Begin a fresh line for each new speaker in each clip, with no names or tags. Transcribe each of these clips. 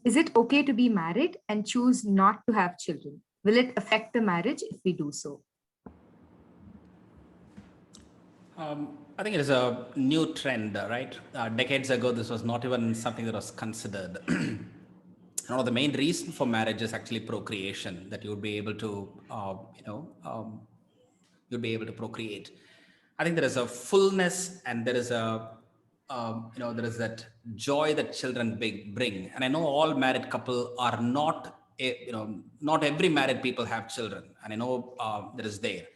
Is it okay to be married and choose not to have children? Will it affect the marriage if we do so?
I think it is a new trend, right? Decades ago, this was not even something that was considered. One of the main reasons for marriage is actually procreation, that you would be able to, you'd be able to procreate. I think there is a fullness and there is there is that joy that children bring. And I know all married couple are not, not every married people have children. And I know that is there.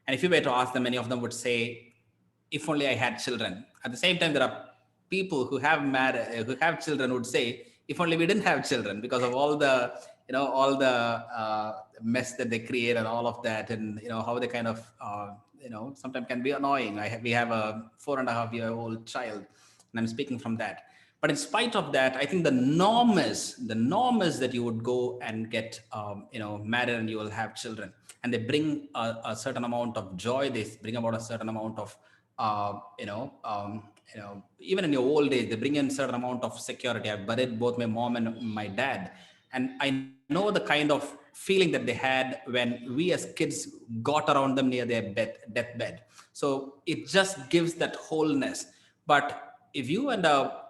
And if you were to ask them, many of them would say, if only I had children. At the same time, there are people who have children would say, if only we didn't have children, because of all the, mess that they create and all of that, and how they kind of, sometimes can be annoying. We have a 4.5-year-old child, and I'm speaking from that. But in spite of that, I think the norm is that you would go and get, married and you will have children, and they bring a certain amount of joy. They bring about a certain amount of, even in your old age, they bring in a certain amount of security. I've buried both my mom and my dad, and I know the kind of feeling that they had when we as kids got around them near their deathbed. So it just gives that wholeness. But if you and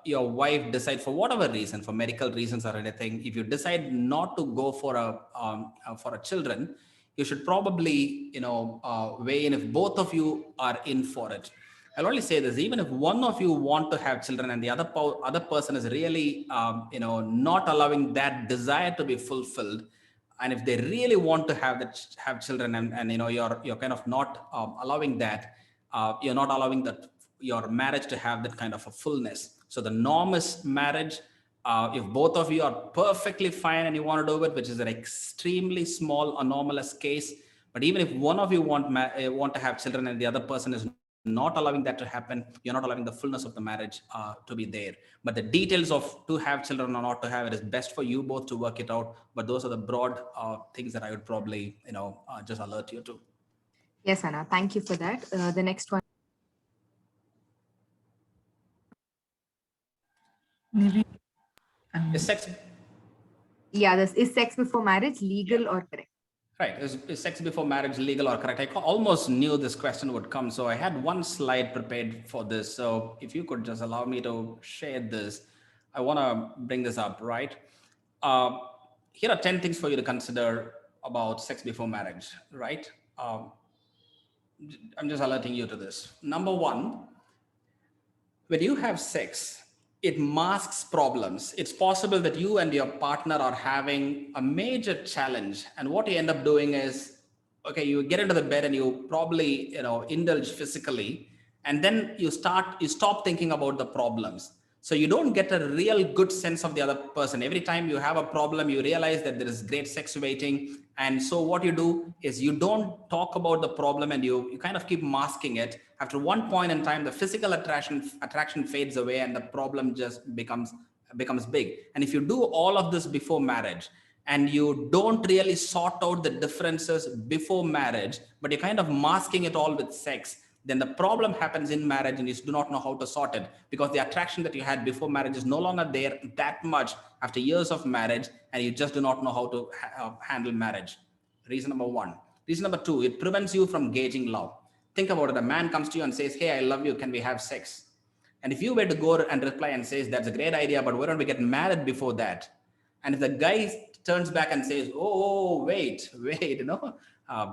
your wife decide, for whatever reason, for medical reasons or anything, if you decide not to go for a children, you should probably weigh in if both of you are in for it. I'll only say this: even if one of you want to have children and the other person is really not allowing that desire to be fulfilled, and if they really want to have children, and you're kind of not allowing that, you're not allowing that your marriage to have that kind of a fullness. So the norm is marriage. If both of you are perfectly fine and you want to do it, which is an extremely small anomalous case, but even if one of you want to have children and the other person is not allowing that to happen, you're not allowing the fullness of the marriage to be there. But the details of to have children or not to have it is best for you both to work it out. But those are the broad things that I would probably just alert you to.
Yes, Anna, thank you for that. The next one.
Is sex?
Yeah, is sex before marriage legal or correct?
Right. Is sex before marriage legal or correct? I almost knew this question would come. So I had one slide prepared for this. So if you could just allow me to share this, I want to bring this up, right? Here are 10 things for you to consider about sex before marriage, right? I'm just alerting you to this. Number one, when you have sex, it masks problems. It's possible that you and your partner are having a major challenge, and what you end up doing is, okay, you get into the bed and you probably indulge physically, and then you stop thinking about the problems. So you don't get a real good sense of the other person. Every time you have a problem, you realize that there is great sex waiting. And so what you do is you don't talk about the problem, and you kind of keep masking it. After one point in time, the physical attraction fades away and the problem just becomes big. And if you do all of this before marriage, and you don't really sort out the differences before marriage, but you're kind of masking it all with sex, then the problem happens in marriage and you do not know how to sort it, because the attraction that you had before marriage is no longer there that much after years of marriage, and you just do not know how to handle marriage. Reason number one. Reason number two, it prevents you from gauging love. Think about it. A man comes to you and says, hey, I love you. Can we have sex? And if you were to go and reply and says, that's a great idea, but why don't we get married before that? And if the guy turns back and says, oh, wait,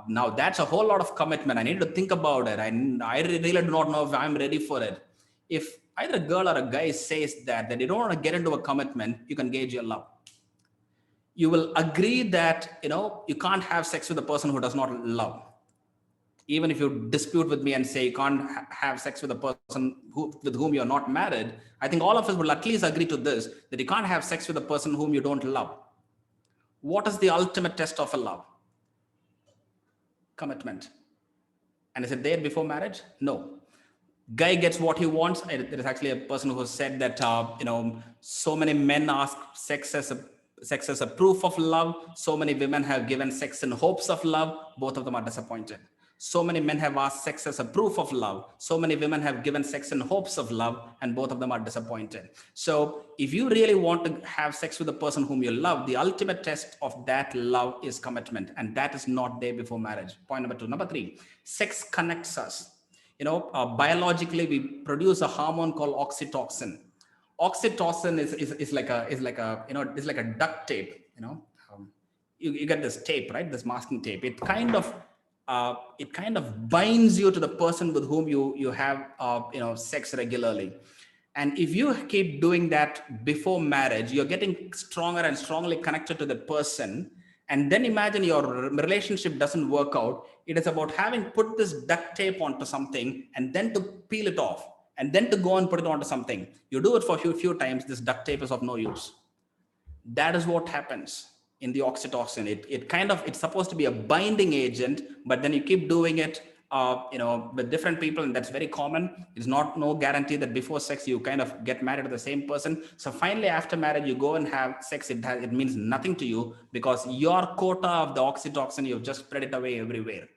now that's a whole lot of commitment. I need to think about it. I really do not know if I'm ready for it. If either a girl or a guy says that they don't want to get into a commitment, you can gauge your love. You will agree that, you can't have sex with a person who does not love. Even if you dispute with me and say you can't have sex with a person with whom you're not married, I think all of us will at least agree to this, that you can't have sex with a person whom you don't love. What is the ultimate test of a love? Commitment. And is it there before marriage? No. Guy gets what he wants. There is actually a person who said that, so many men ask sex as a proof of love. So many women have given sex in hopes of love. Both of them are disappointed. So many men have asked sex as a proof of love. So many women have given sex in hopes of love, and both of them are disappointed. So if you really want to have sex with the person whom you love, the ultimate test of that love is commitment, and that is not there before marriage. Point number two. Number three, sex connects us. Biologically, we produce a hormone called oxytocin. Oxytocin is like a it's like a duct tape. You get this tape, right? This masking tape. It kind of binds you to the person with whom you have sex regularly. And if you keep doing that before marriage, you're getting stronger and strongly connected to the person. And then imagine your relationship doesn't work out. It is about having put this duct tape onto something and then to peel it off and then to go and put it onto something. You do it for a few times, this duct tape is of no use. That is what happens in the oxytocin. It's supposed to be a binding agent, but then you keep doing it with different people, and that's very common. It's no guarantee that before sex you kind of get married to the same person. So finally after marriage you go and have sex. It means nothing to you because your quota of the oxytocin, you've just spread it away everywhere.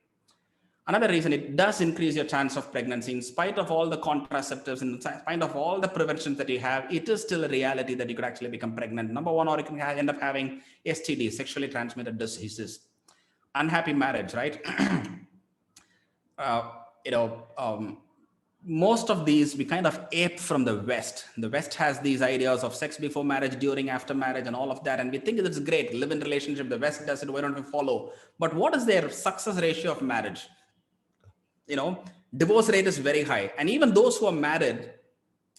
Another reason, it does increase your chance of pregnancy. In spite of all the contraceptives, in spite of all the preventions that you have, it is still a reality that you could actually become pregnant. Number one, or you can end up having STD, sexually transmitted diseases. Unhappy marriage, right? Most of these we kind of ape from the West. The West has these ideas of sex before marriage, during, after marriage, and all of that. And we think it's great, live in relationship. The West does it, why don't we follow? But what is their success ratio of marriage? Divorce rate is very high. And even those who are married,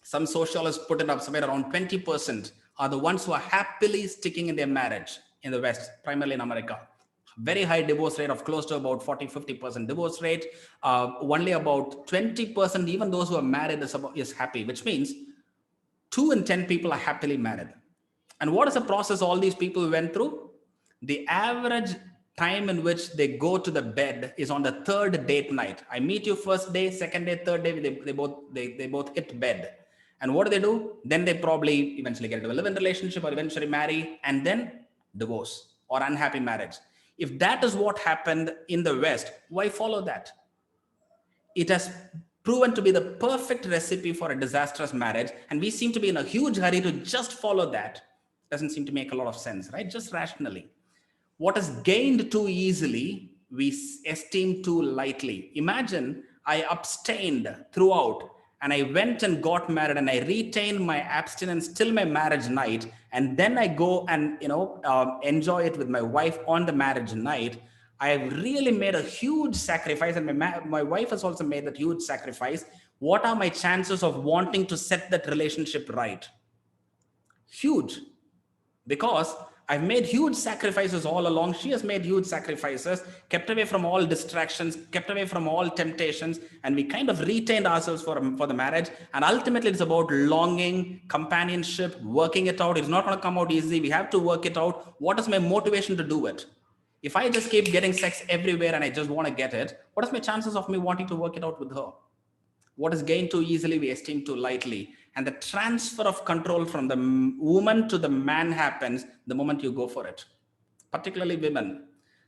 some socialists put it up somewhere around 20% are the ones who are happily sticking in their marriage in the West, primarily in America. Very high divorce rate of close to about 40-50% divorce rate. Only about 20%, even those who are married is happy, which means 2 in 10 people are happily married. And what is the process all these people went through? The average time in which they go to the bed is on the 3rd date night. I meet you first day, second day, third day, they both hit bed. And what do? Then they probably eventually get into a live-in relationship or eventually marry and then divorce or unhappy marriage. If that is what happened in the West, why follow that? It has proven to be the perfect recipe for a disastrous marriage. And we seem to be in a huge hurry to just follow that. Doesn't seem to make a lot of sense, right? Just rationally. What is gained too easily, we esteem too lightly. Imagine I abstained throughout and I went and got married and I retained my abstinence till my marriage night. And then I go and, enjoy it with my wife on the marriage night. I have really made a huge sacrifice, and my wife has also made that huge sacrifice. What are my chances of wanting to set that relationship right? Huge. Because I've made huge sacrifices all along. She has made huge sacrifices, kept away from all distractions, kept away from all temptations, and we kind of retained ourselves for the marriage. And ultimately, it's about longing, companionship, working it out. It's not going to come out easy. We have to work it out. What is my motivation to do it? If I just keep getting sex everywhere and I just want to get it, what is my chances of me wanting to work it out with her? What is gained too easily, we esteem too lightly. And the transfer of control from the woman to the man happens the moment you go for it. Particularly women.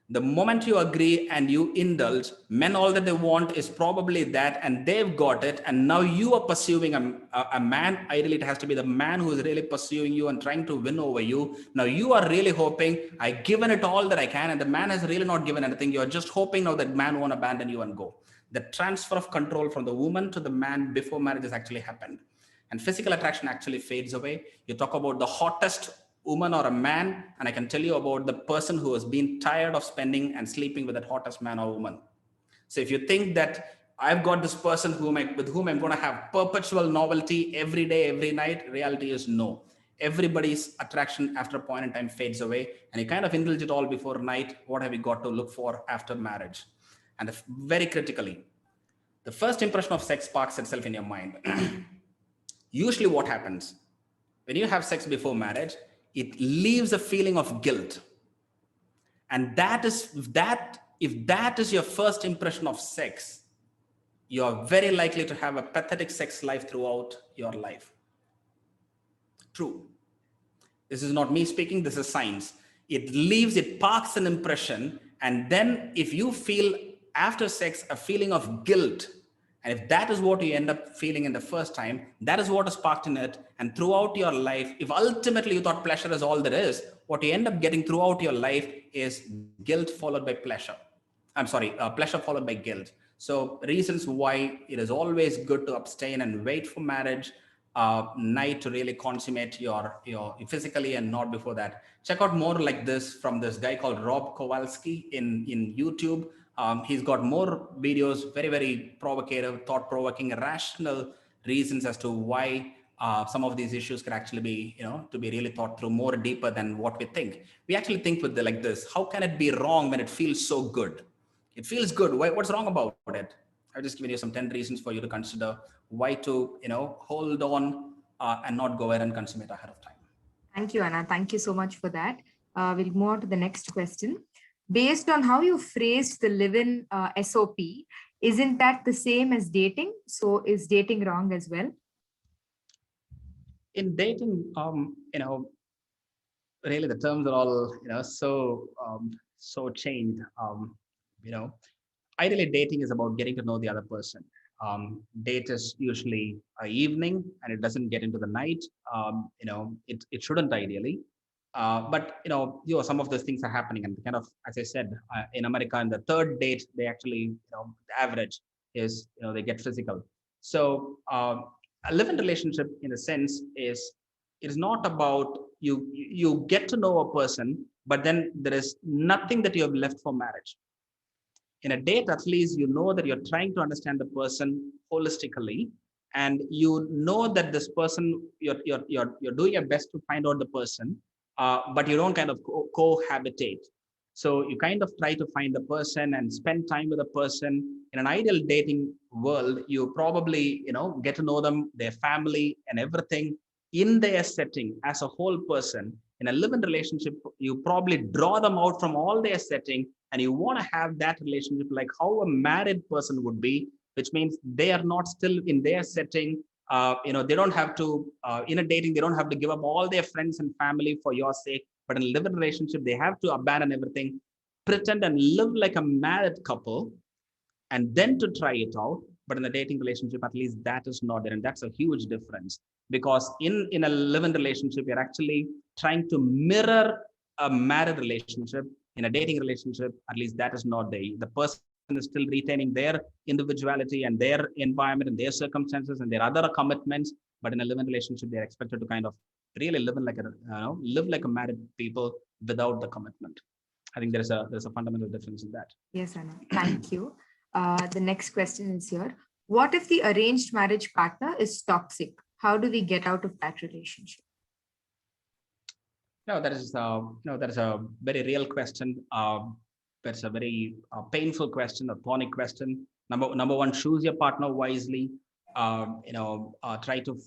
The moment you agree and you indulge, men, all that they want is probably that, and they've got it. And now you are pursuing a man. Ideally, it has to be the man who is really pursuing you and trying to win over you. Now you are really hoping, I've given it all that I can, and the man has really not given anything. You're just hoping now that man won't abandon you and go. The transfer of control from the woman to the man before marriage has actually happened. And physical attraction actually fades away. You talk about the hottest woman or a man, and I can tell you about the person who has been tired of spending and sleeping with that hottest man or woman. So if you think that I've got this person with whom I'm going to have perpetual novelty every day, every night, reality is no. Everybody's attraction after a point in time fades away, and you kind of indulge it all before night. What have you got to look for after marriage? And very critically, the first impression of sex sparks itself in your mind. Usually what happens when you have sex before marriage, it leaves a feeling of guilt. And if that is your first impression of sex, you're very likely to have a pathetic sex life throughout your life. True. This is not me speaking, this is science. It parks an impression. And then if you feel after sex a feeling of guilt. And if that is what you end up feeling in the first time, that is what is sparked in it. And throughout your life, if ultimately you thought pleasure is all there is, what you end up getting throughout your life is guilt followed by pleasure. I'm sorry, pleasure followed by guilt. So reasons why it is always good to abstain and wait for marriage night to really consummate your physically and not before that. Check out more like this from this guy called Rob Kowalski in YouTube. He's got more videos, very, very provocative, thought-provoking, rational reasons as to why some of these issues could actually be, to be really thought through more deeper than what we think. We actually think with like this: how can it be wrong when it feels so good? It feels good. What's wrong about it? I've just given you some 10 reasons for you to consider why to, hold on and not go ahead and consummate ahead of time.
Thank you, Anna. Thank you so much for that. We'll move on to the next question. Based on how you phrased the live-in SOP, isn't that the same as dating? So is dating wrong as well?
In dating, really the terms are all, so changed. Ideally dating is about getting to know the other person. Date is usually a evening and it doesn't get into the night. It shouldn't ideally. But some of those things are happening, and kind of, as I said, in America, in the third date, they actually, the average is, they get physical. So a live-in relationship, in a sense, it is not about you get to know a person, but then there is nothing that you have left for marriage. In a date, at least you know that you're trying to understand the person holistically, and you know that this person, you're doing your best to find out the person, but you don't kind of cohabitate. So you kind of try to find the person and spend time with the person. In an ideal dating world, you probably, get to know them, their family and everything in their setting as a whole person. In a live-in relationship, you probably draw them out from all their setting, and you want to have that relationship like how a married person would be, which means they are not still in their setting. They don't have to, in a dating, they don't have to give up all their friends and family for your sake. But in a live-in relationship, they have to abandon everything, pretend and live like a married couple, and then to try it out. But in a dating relationship, at least that is not there. And that's a huge difference, because in a live-in relationship, you're actually trying to mirror a married relationship. In a dating relationship, at least that is not there. The person is still retaining their individuality and their environment and their circumstances and their other commitments. But in a live-in relationship, they're expected to kind of really live like a married people without the commitment. I think there's a fundamental difference in that.
Yes, Anna. Thank you. The next question is here. What if the arranged marriage partner is toxic? How do we get out of that relationship?
No, that is a very real question. That's a very painful question, a thorny question. Number one, choose your partner wisely. Try to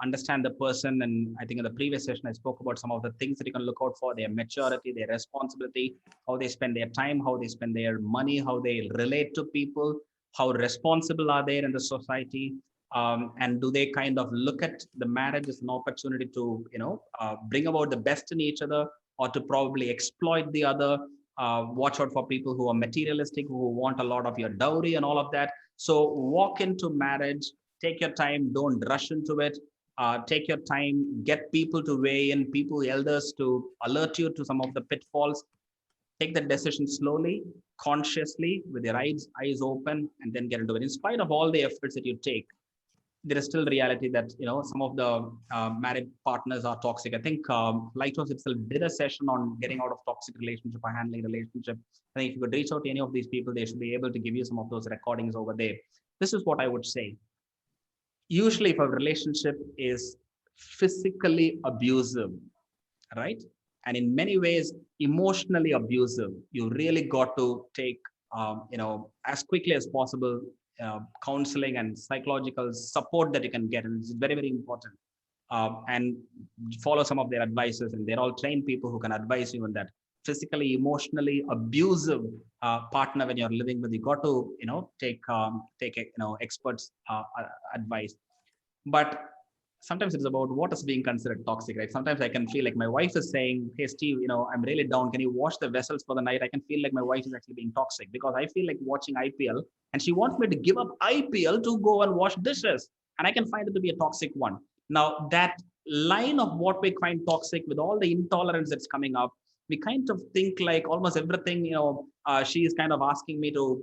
understand the person. And I think in the previous session, I spoke about some of the things that you can look out for: their maturity, their responsibility, how they spend their time, how they spend their money, how they relate to people, how responsible are they in the society. And do they kind of look at the marriage as an opportunity to, bring about the best in each other, or to probably exploit the other? Watch out for people who are materialistic, who want a lot of your dowry and all of that. So walk into marriage, take your time, don't rush into it. Take your time, get people to weigh in, people, elders to alert you to some of the pitfalls. Take the decision slowly, consciously, with your eyes open, and then get into it. In spite of all the efforts that you take, there is still reality that some of the married partners are toxic. I think Lighthouse itself did a session on getting out of toxic relationship or handling relationship. I think if you could reach out to any of these people, they should be able to give you some of those recordings over there. This is what I would say. Usually, if a relationship is physically abusive, right, and in many ways emotionally abusive, you really got to take as quickly as possible counseling and psychological support that you can get, and it's very, very important. And follow some of their advices, and they're all trained people who can advise you on that. Physically, emotionally abusive partner when you're living with, you got to take experts advice. But sometimes it's about what is being considered toxic, right? Sometimes I can feel like my wife is saying, hey, Steve, I'm really down. Can you wash the vessels for the night? I can feel like my wife is actually being toxic because I feel like watching IPL and she wants me to give up IPL to go and wash dishes. And I can find it to be a toxic one. Now, that line of what we find toxic with all the intolerance that's coming up, we kind of think like almost everything, she is kind of asking me to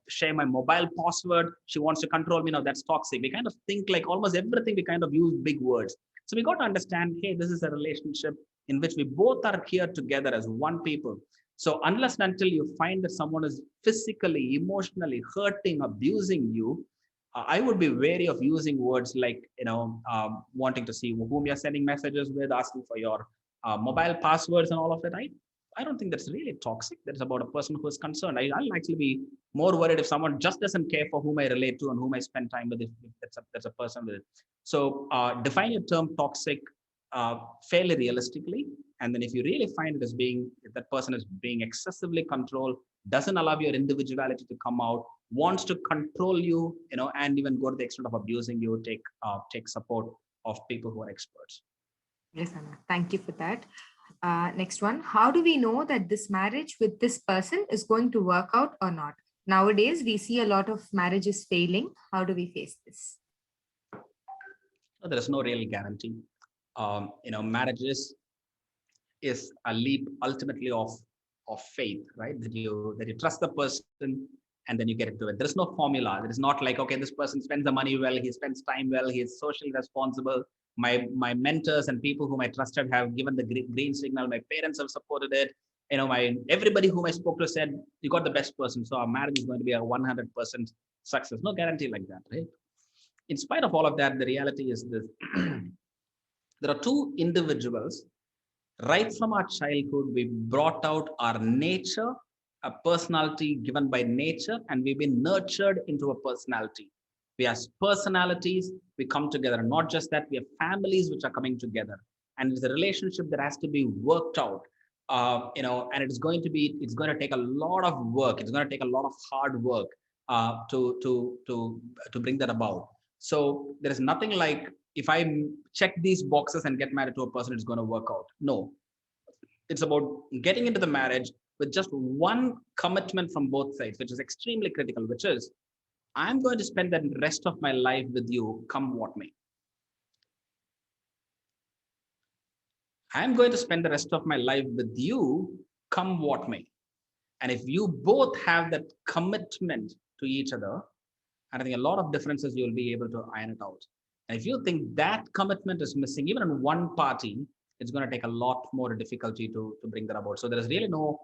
share my mobile password. She wants to control me. Now that's toxic. We kind of think like almost everything, we kind of use big words. So we got to understand, hey, this is a relationship in which we both are here together as one people. So unless and until you find that someone is physically, emotionally hurting, abusing you, I would be wary of using words like, wanting to see whom you're sending messages with, asking for your mobile passwords and all of that. I don't think that's really toxic. That's about a person who is concerned. I'll actually be more worried if someone just doesn't care for whom I relate to and whom I spend time with, if that's a person with it. So define your term toxic fairly realistically. And then if you really find it as being, if that person is being excessively controlled, doesn't allow your individuality to come out, wants to control you, and even go to the extent of abusing you, take support of people who are experts.
Yes, Anna. Thank you for that. Next one. How do we know that this marriage with this person is going to work out or not? Nowadays, we see a lot of marriages failing. How do we face this?
There is no real guarantee. Marriage is a leap ultimately of faith, right? That you trust the person and then you get into it. There is no formula. There is not like, okay, this person spends the money well, he spends time well, he is socially responsible. My mentors and people whom I trusted have given the green signal. My parents have supported it. Everybody whom I spoke to said, you got the best person. So our marriage is going to be a 100% success. No guarantee like that, right? In spite of all of that, the reality is this. There are two individuals. Right from our childhood, we brought out our nature, a personality given by nature, and we've been nurtured into a personality. We have personalities, we come together. Not just that, we have families which are coming together. And it's a relationship that has to be worked out. And it's going to take a lot of work. It's going to take a lot of hard work to bring that about. So there is nothing like, if I check these boxes and get married to a person, it's going to work out. No, it's about getting into the marriage with just one commitment from both sides, which is extremely critical, which is, I'm going to spend the rest of my life with you, come what may. I'm going to spend the rest of my life with you, come what may. And if you both have that commitment to each other, and I think a lot of differences, you'll be able to iron it out. And if you think that commitment is missing, even in one party, it's going to take a lot more difficulty to bring that about. So there's really no,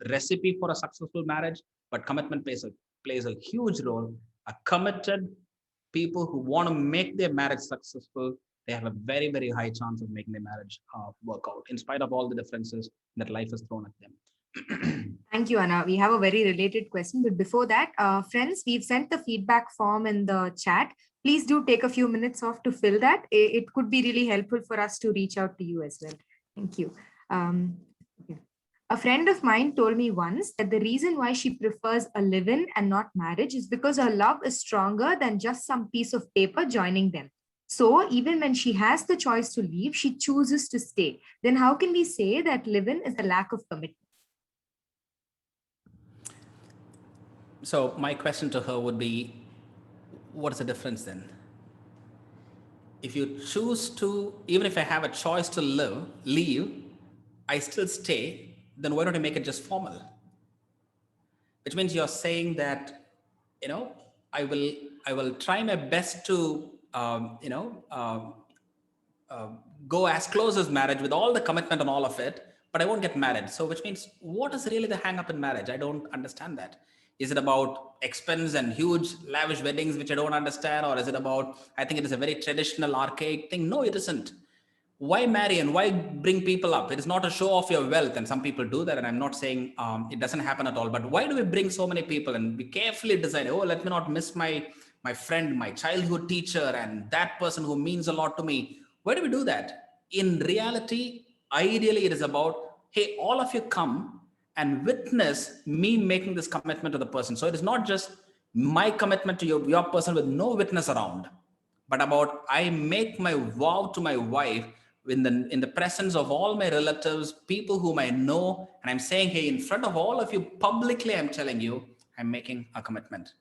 recipe for a successful marriage, but commitment plays a huge role. A committed people who want to make their marriage successful, they have a very, very high chance of making their marriage work out, in spite of all the differences that life has thrown at them.
Thank you, Anna. We have a very related question, but before that, friends, we've sent the feedback form in the chat. Please do take a few minutes off to fill that. It could be really helpful for us to reach out to you as well. Thank you. Okay. A friend of mine told me once that the reason why she prefers a live-in and not marriage is because her love is stronger than just some piece of paper joining them. So even when she has the choice to leave, she chooses to stay. Then how can we say that live-in is a lack of commitment?
So my question to her would be, what is the difference then? If you choose to, even if I have a choice to leave, I still stay, then why don't you make it just formal? Which means you're saying that, I will try my best to, go as close as marriage with all the commitment and all of it, but I won't get married. So which means, what is really the hang up in marriage? I don't understand that. Is it about expense and huge lavish weddings, which I don't understand? Or is it about, I think it is a very traditional archaic thing? No, it isn't. Why marry and why bring people up? It is not to show off your wealth, and some people do that, and I'm not saying it doesn't happen at all, but why do we bring so many people and be carefully decide, oh, let me not miss my friend, my childhood teacher, and that person who means a lot to me? Why do we do that? In reality, ideally, it is about, hey, all of you come and witness me making this commitment to the person. So it is not just my commitment to your person with no witness around, but about I make my vow to my wife in the presence of all my relatives, people whom I know, and I'm saying, hey, in front of all of you publicly, I'm telling you, I'm making a commitment.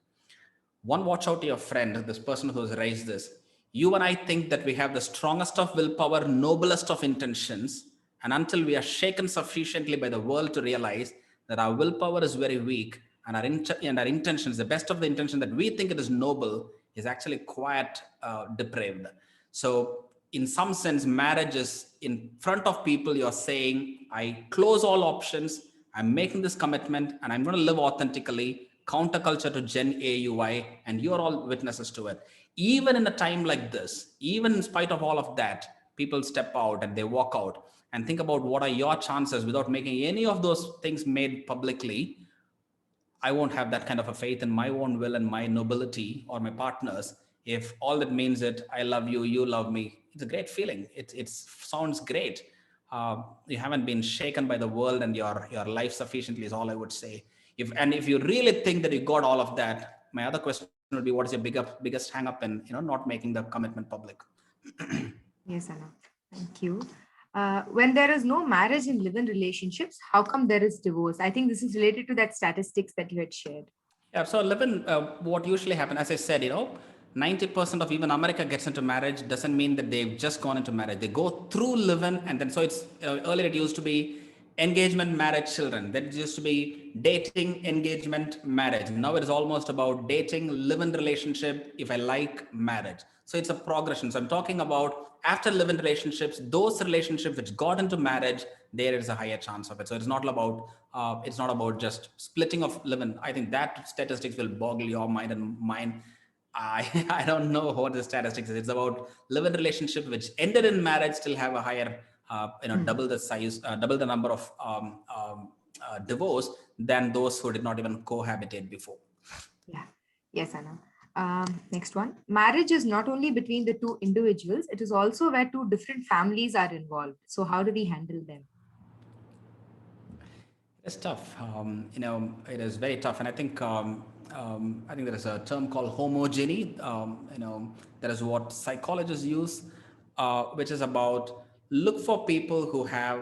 One, watch out to your friend, this person who's raised this. You and I think that we have the strongest of willpower, noblest of intentions. And until we are shaken sufficiently by the world to realize that our willpower is very weak and our intentions, the best of the intention that we think it is noble, is actually quite depraved. So, in some sense, marriage is in front of people. You're saying, I close all options, I'm making this commitment, and I'm going to live authentically, counterculture to Gen AUI, and you're all witnesses to it. Even in a time like this, even in spite of all of that, people step out and they walk out and think about what are your chances without making any of those things made publicly. I won't have that kind of a faith in my own will and my nobility or my partners. If all that means it, I love you, you love me. It's a great feeling. It sounds great. You haven't been shaken by the world and your life sufficiently is all I would say. If you really think that you got all of that, my other question would be, what is your biggest hang up in not making the commitment public?
Yes, Anna. Thank you. When there is no marriage in live-in relationships, how come there is divorce? I think this is related to that statistics that you had shared.
Yeah, so live-in, what usually happens, as I said, 90% of even America gets into marriage doesn't mean that they've just gone into marriage. They go through live-in, and then so it's earlier it used to be engagement, marriage, children. That used to be dating, engagement, marriage. Now it is almost about dating, live-in relationship, if I like marriage. So it's a progression. So I'm talking about after live-in relationships, those relationships which got into marriage, there is a higher chance of it. So it's not about just splitting of live-in. I think that statistics will boggle your mind and mine. I I don't know what the statistics is. It's about live-in relationship which ended in marriage still have a higher double the size, double the number of divorce than those who did not even cohabitate before.
Yeah. Yes, Anna. Next one. Marriage is not only between the two individuals, it is also where two different families are involved. So how do we handle them?
It's tough. It is very tough, and I think there is a term called homogeny. That is what psychologists use, which is about look for people who have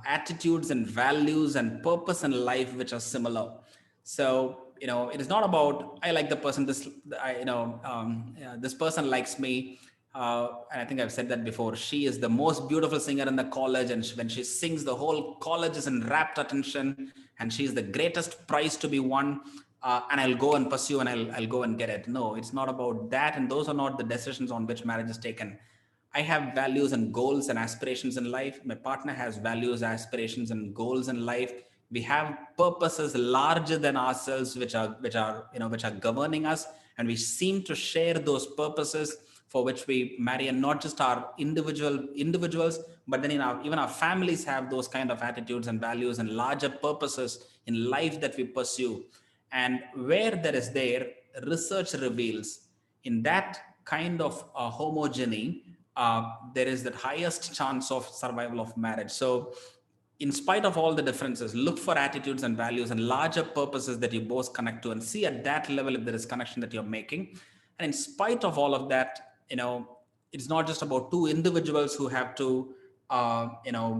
attitudes and values and purpose in life which are similar. So it is not about I like the person. This person likes me. And I think I've said that before. She is the most beautiful singer in the college, and when she sings, the whole college is in rapt attention, and she is the greatest prize to be won. And I'll go and pursue, and I'll go and get it. No, it's not about that, and those are not the decisions on which marriage is taken. I have values and goals and aspirations in life. My partner has values, aspirations, and goals in life. We have purposes larger than ourselves, which are governing us, and we seem to share those purposes for which we marry, and not just our individuals, but then even our families have those kind of attitudes and values and larger purposes in life that we pursue. And where there, research reveals in that kind of homogeny, there is the highest chance of survival of marriage. So in spite of all the differences, look for attitudes and values and larger purposes that you both connect to, and see at that level if there is connection that you're making. And in spite of all of that, it's not just about two individuals who have to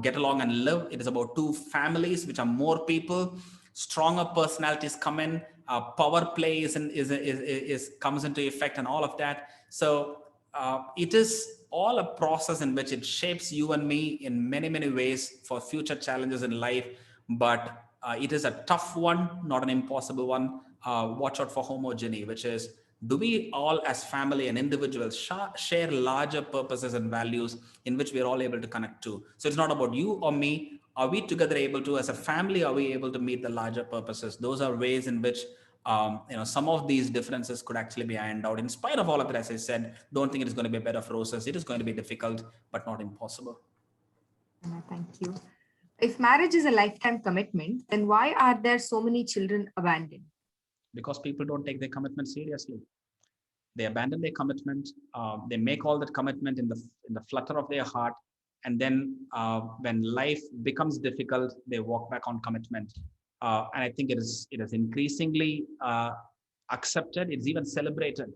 get along and live. It is about two families which are more people. Stronger personalities come in, power play is comes into effect, and all of that. So it is all a process in which it shapes you and me in many ways for future challenges in life. But it is a tough one, not an impossible one. Watch out for homogeny, which is, do we all as family and individuals share larger purposes and values in which we are all able to connect to? So it's not about you or me. Are we together able to, as a family, are we able to meet the larger purposes? Those are ways in which some of these differences could actually be ironed out. In spite of all of that, as I said, don't think it is going to be a bed of roses. It is going to be difficult, but not impossible.
Thank you. If marriage is a lifetime commitment, then why are there so many children abandoned?
Because people don't take their commitment seriously. They abandon their commitment. They make all that commitment in the flutter of their heart, and then when life becomes difficult, they walk back on commitment. And I think it is increasingly accepted. It's even celebrated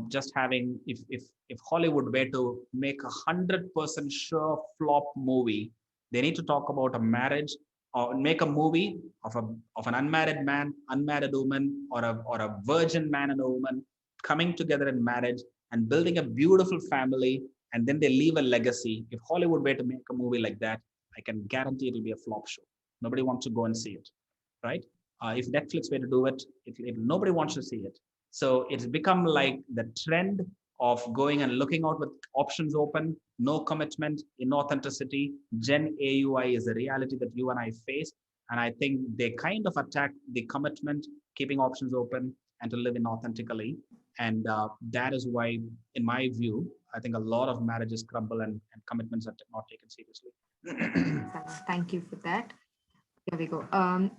just having, if Hollywood were to make 100% sure flop movie, they need to talk about a marriage or make a movie of an unmarried man, unmarried woman, or a virgin man and a woman coming together in marriage and building a beautiful family, and then they leave a legacy. If Hollywood were to make a movie like that, I can guarantee it'll be a flop show. Nobody wants to go and see it, right? If Netflix were to do it, nobody wants to see it. So it's become like the trend of going and looking out with options open, no commitment, inauthenticity. Gen AUI is a reality that you and I face. And I think they kind of attack the commitment, keeping options open, and to live inauthentically. And that is why, in my view, I think a lot of marriages crumble and commitments are not taken seriously.
Thank you for that. Here we go.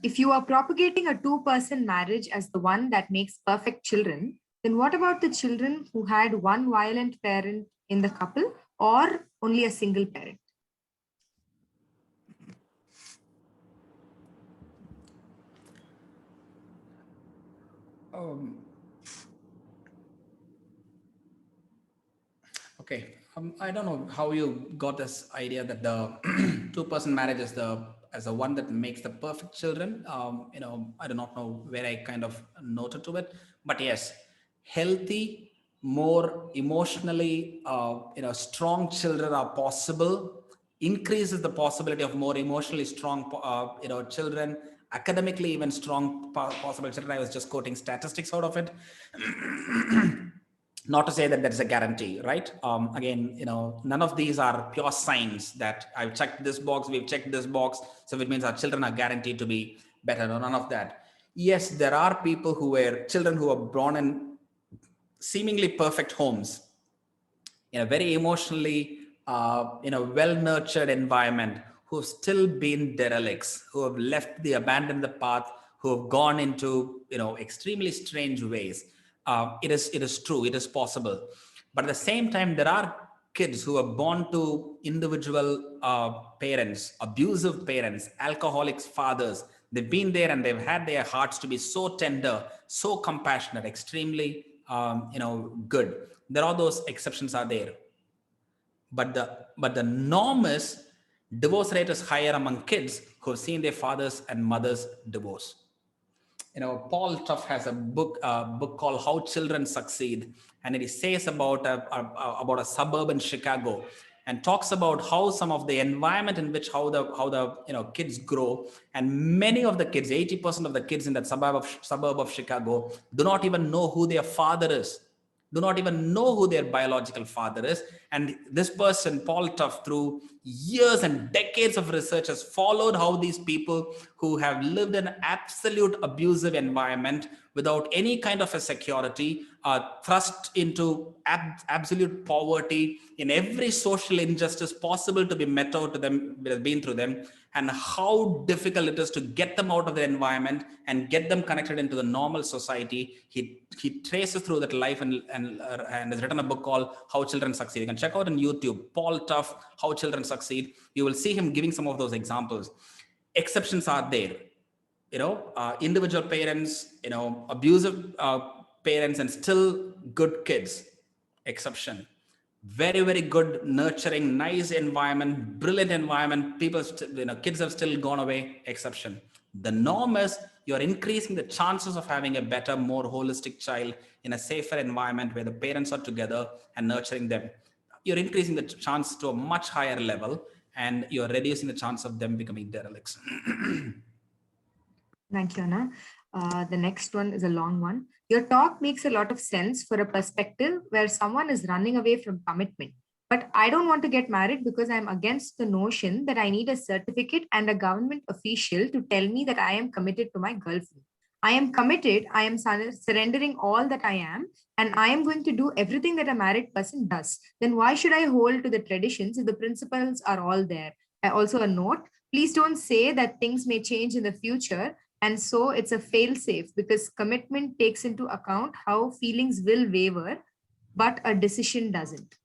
If you are propagating a two-person marriage as the one that makes perfect children, then what about the children who had one violent parent in the couple or only a single parent?
Okay, I don't know how you got this idea that the two-person marriage is the one that makes the perfect children. I do not know where I kind of noted to it, but yes, healthy, more emotionally, strong children are possible. Increases the possibility of more emotionally strong, children. Academically, even strong possible children. I was just quoting statistics out of it. Not to say that there is a guarantee, right? Again, none of these are pure signs that I've checked this box, we've checked this box, so it means our children are guaranteed to be better. No, none of that. Yes, there are people who were children who were born in seemingly perfect homes, in a very emotionally, well-nurtured environment, who have still been derelicts, who have left abandoned the path, who have gone into, extremely strange ways. It is true, it is possible. But at the same time, there are kids who are born to individual parents, abusive parents, alcoholics fathers. They've been there and they've had their hearts to be so tender, so compassionate, extremely, good. There are those exceptions are there. But the norm is divorce rate is higher among kids who have seen their fathers and mothers divorce. Paul Tuff has a book called How Children Succeed, and it says about a suburb in Chicago, and talks about how some of the environment in which how the kids grow, and many of the kids, 80% of the kids in that suburb of Chicago, do not even know who their father is. Do not even know who their biological father is. And this person, Paul Tuff, through years and decades of research, has followed how these people who have lived in an absolute abusive environment without any kind of a security are thrust into absolute poverty, in every social injustice possible to be met out to them, been through them, and how difficult it is to get them out of the environment and get them connected into the normal society. He traces through that life and has written a book called How Children Succeed. You can check out on YouTube, Paul Tuff, How Children Succeed. You will see him giving some of those examples. Exceptions are there. Individual parents, abusive parents and still good kids, exception. Very, very good, nurturing, nice environment, brilliant environment. Kids have still gone away, exception. The norm is you're increasing the chances of having a better, more holistic child in a safer environment where the parents are together and nurturing them. You're increasing the chance to a much higher level, and you're reducing the chance of them becoming derelicts.
Thank you, Anna. The next one is a long one. Your talk makes a lot of sense for a perspective where someone is running away from commitment. But I don't want to get married because I'm against the notion that I need a certificate and a government official to tell me that I am committed to my girlfriend. I am committed, I am surrendering all that I am, and I am going to do everything that a married person does. Then why should I hold to the traditions if the principles are all there? Also, a note, please don't say that things may change in the future. And so it's a fail-safe because commitment takes into account how feelings will waver, but a decision doesn't.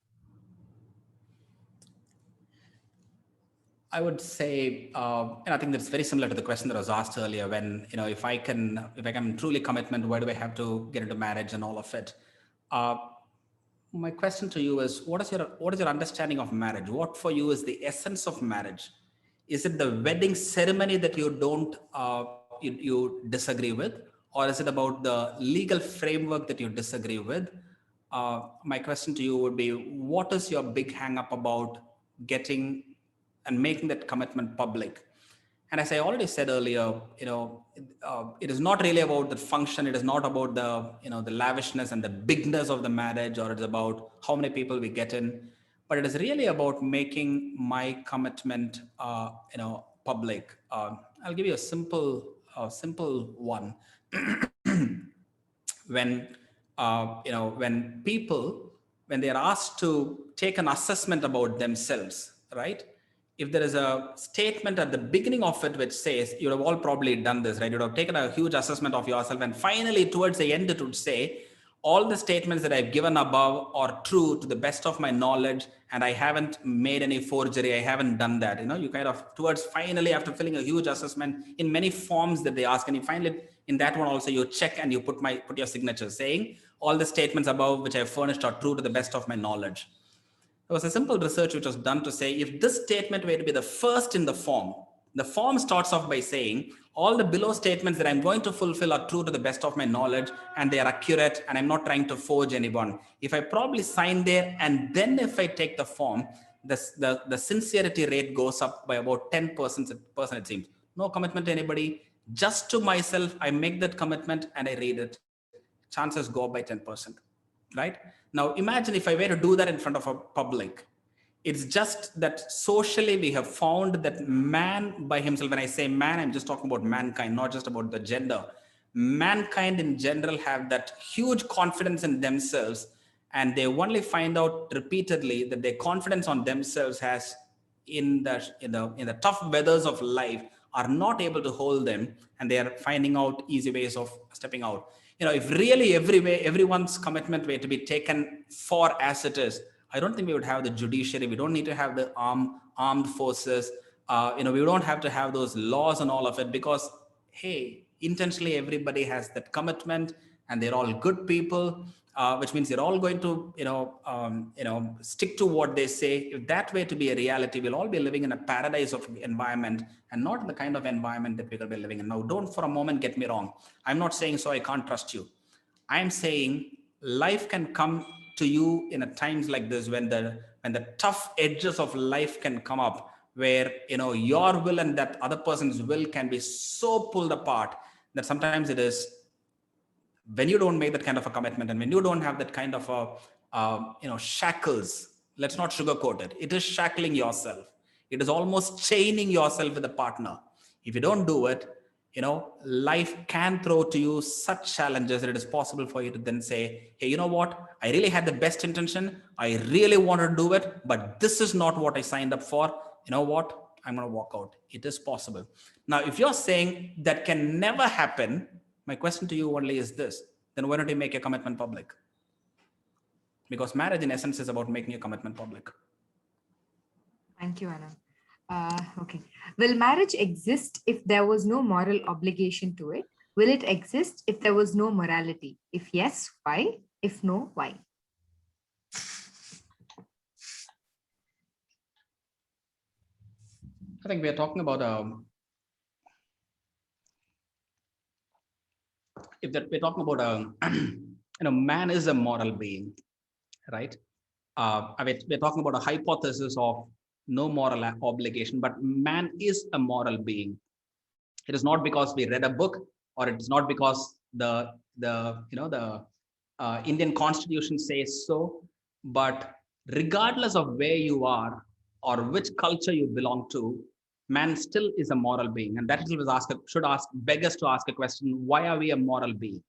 I would say, and I think that's very similar to the question that was asked earlier. When if I can truly commitment, why do I have to get into marriage and all of it? Uh, my question to you is, what is your understanding of marriage? What for you is the essence of marriage? Is it the wedding ceremony that you don't you disagree with, or is it about the legal framework that you disagree with? My question to you would be, what is your big hang up about getting and making that commitment public? And as I already said earlier, it is not really about the function. It is not about the lavishness and the bigness of the marriage, or it's about how many people we get in, but it is really about making my commitment, public. I'll give you a simple one. when when people, when they are asked to take an assessment about themselves, right? If there is a statement at the beginning of it which says, you have all probably done this, right? You have taken a huge assessment of yourself, and finally towards the end it would say, all the statements that I've given above are true to the best of my knowledge, and I haven't made any forgery, I haven't done that. You kind of towards finally, after filling a huge assessment in many forms that they ask, and you finally in that one also you check and you put your signature saying all the statements above which I have furnished are true to the best of my knowledge. There was a simple research which was done to say, if this statement were to be the first in the form starts off by saying all the below statements that I'm going to fulfill are true to the best of my knowledge and they are accurate and I'm not trying to forge anyone. If I probably sign there and then if I take the form, the sincerity rate goes up by about 10%, it seems. No commitment to anybody, just to myself. I make that commitment and I read it. Chances go up by 10%. Right? Now, imagine if I were to do that in front of a public. It's just that socially we have found that man by himself, when I say man, I'm just talking about mankind, not just about the gender. Mankind in general have that huge confidence in themselves, and they only find out repeatedly that their confidence on themselves has in the tough weathers of life are not able to hold them, and they are finding out easy ways of stepping out. If really everyone's commitment were to be taken for as it is, I don't think we would have the judiciary. We don't need to have the armed forces. We don't have to have those laws and all of it, because hey, intentionally everybody has that commitment and they're all good people, which means they're all going to stick to what they say. If that were to be a reality, we'll all be living in a paradise of environment and not the kind of environment that we're going to be living in now. Don't for a moment get me wrong. I'm not saying so I can't trust you. I'm saying life can come to you in a times like this, when the tough edges of life can come up, where your will and that other person's will can be so pulled apart that sometimes it is, when you don't make that kind of a commitment and when you don't have that kind of a shackles, let's not sugarcoat it. It is shackling yourself. It is almost chaining yourself with a partner. If you don't do it, life can throw to you such challenges that it is possible for you to then say, hey, you know what? I really had the best intention. I really wanted to do it, but this is not what I signed up for. You know what? I'm going to walk out. It is possible. Now, if you're saying that can never happen, my question to you only is this: then why don't you make your commitment public? Because marriage in essence is about making your commitment public.
Thank you, Anna. Okay. Will marriage exist if there was no moral obligation to it? Will it exist if there was no morality? If yes, why? If no, why?
I think we are talking about if that we're talking about man is a moral being, right? We're talking about a hypothesis of no moral obligation, but man is a moral being. It is not because we read a book, or it is not because the Indian Constitution says so, but regardless of where you are or which culture you belong to, man still is a moral being, and that should beg us to ask a question: why are we a moral being?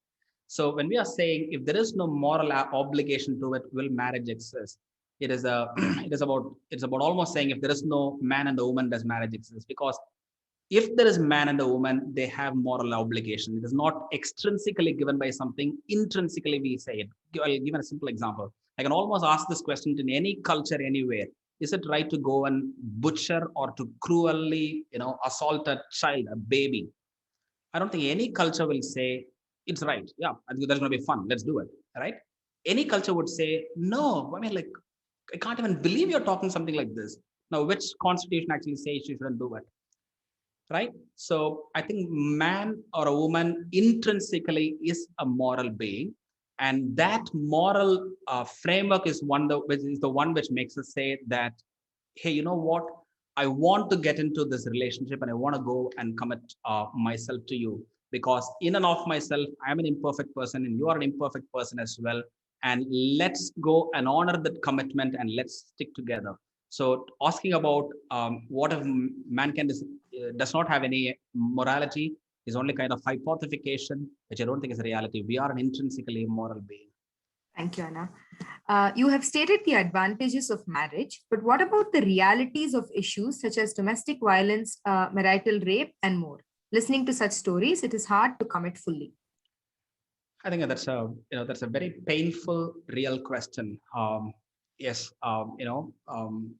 So when we are saying if there is no moral obligation to it, will marriage exist? It is a it's about almost saying if there is no man and a woman, does marriage exist? Because if there is man and a woman, they have moral obligation. It is not extrinsically given by something, intrinsically we say it. I'll give a simple example. I can almost ask this question in any culture, anywhere. Is it right to go and butcher or to cruelly, assault a child, a baby? I don't think any culture will say it's right. Yeah, I think that's going to be fun. Let's do it. Right?
any culture would say, no, I mean, like, I can't even believe you're talking something like this. Now, which constitution actually says you shouldn't do it? Right? So I think man or a woman intrinsically is a moral being, and that moral framework is which is the one which makes us say that, hey, you know what? I want to get into this relationship and I want to go and commit myself to you, because in and of myself, I'm an imperfect person and you are an imperfect person as well. And let's go and honor that commitment and let's stick together. So asking about what if mankind does not have any morality is only kind of hypothetication, which I don't think is a reality. We are an intrinsically moral being.
Thank you, Anna. You have stated the advantages of marriage, but what about the realities of issues such as domestic violence, marital rape, and more? Listening to such stories, it is hard to commit fully.
I think that's a very painful, real question. Yes,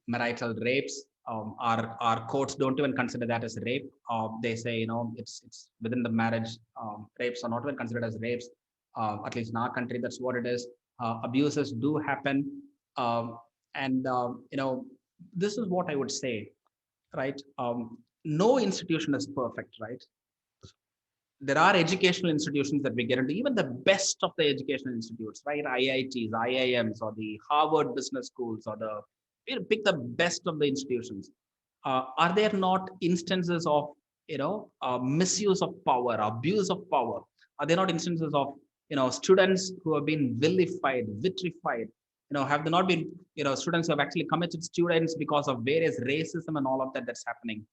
marital rapes. Our courts don't even consider that as rape. They say it's within the marriage. Rapes are not even considered as rapes. At least in our country, that's what it is. Abuses do happen, and this is what I would say, right? No institution is perfect, right? There are educational institutions that we get into, even the best of the educational institutes, right? IITs, IIMs, or the Harvard Business Schools, or pick the best of the institutions. Are there not instances of misuse of power, abuse of power? Are there not instances of students who have been vilified, vitrified? Have there not been students who have actually committed students because of various racism and all of that that's happening?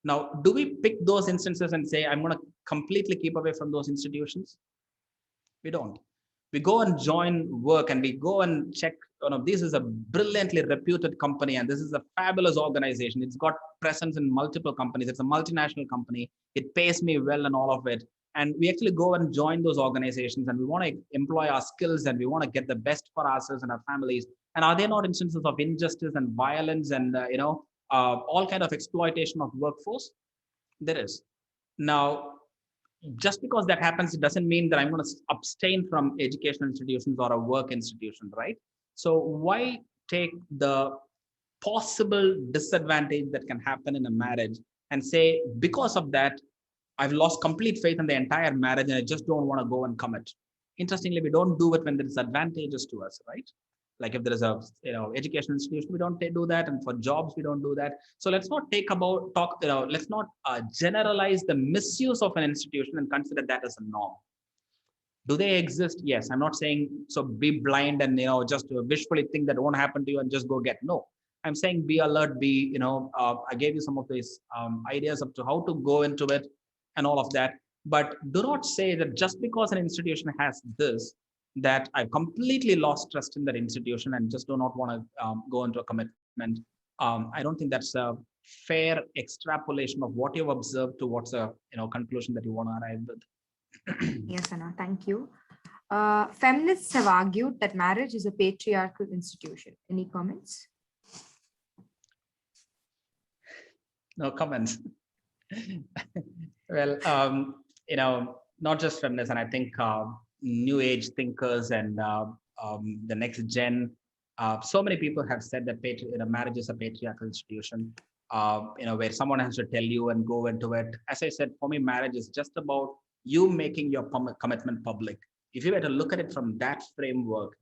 Now, do we pick those instances and say, I'm going to completely keep away from those institutions? We don't. We go and join work and we go and check, this is a brilliantly reputed company and this is a fabulous organization. It's got presence in multiple companies. It's a multinational company. It pays me well and all of it. And we actually go and join those organizations and we want to employ our skills and we want to get the best for ourselves and our families. And are there not instances of injustice and violence and, all kind of exploitation of workforce? There is. Now, just because that happens, it doesn't mean that I'm going to abstain from educational institutions or a work institution, right? So why take the possible disadvantage that can happen in a marriage and say, because of that, I've lost complete faith in the entire marriage and I just don't want to go and commit. Interestingly, we don't do it when there's advantages to us, right? Like if there is a education institution, we don't do that, and for jobs we don't do that. So let's not let's not generalize the misuse of an institution and consider that as a norm. Do they exist? Yes. I'm not saying so be blind and just wishfully think that won't happen to you and just go get. No, I'm saying be alert. I gave you some of these ideas up to how to go into it and all of that. But do not say that just because an institution has this, that I've completely lost trust in that institution and just do not want to go into a commitment. I don't think that's a fair extrapolation of what you've observed to what's a conclusion that you want to arrive with.
Yes, Anna, thank you. Feminists have argued that marriage is a patriarchal institution. Any comments?
No comments. Well, not just feminists, and I think new age thinkers and the next gen, so many people have said that marriage is a patriarchal institution, where someone has to tell you and go into it. As I said, for me, marriage is just about you making your commitment public. If you were to look at it from that framework,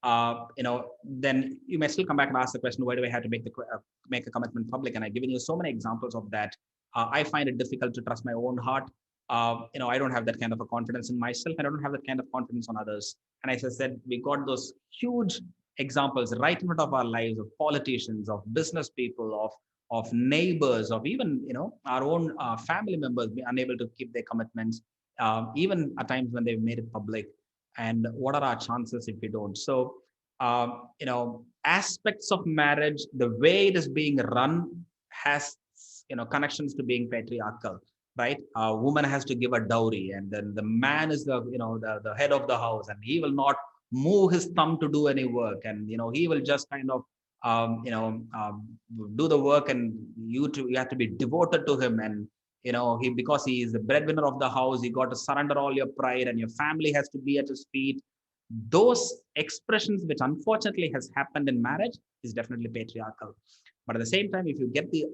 then you may still come back and ask the question, why do I have to make a commitment public? And I've given you so many examples of that. I find it difficult to trust my own heart. I don't have that kind of a confidence in myself, and I don't have that kind of confidence on others. And as I said, we got those huge examples right in front of our lives of politicians, of business people, of neighbors, of even our own family members be unable to keep their commitments, even at times when they've made it public. And what are our chances if we don't? So, aspects of marriage, the way it is being run has connections to being patriarchal. Right, a woman has to give a dowry, and then the man is the head of the house, and he will not move his thumb to do any work, and he will just kind of do the work, and you have to be devoted to him, and because he is the breadwinner of the house, you got to surrender all your pride, and your family has to be at his feet. those expressions which unfortunately has happened in marriage is definitely patriarchal. But at the same time, if you get the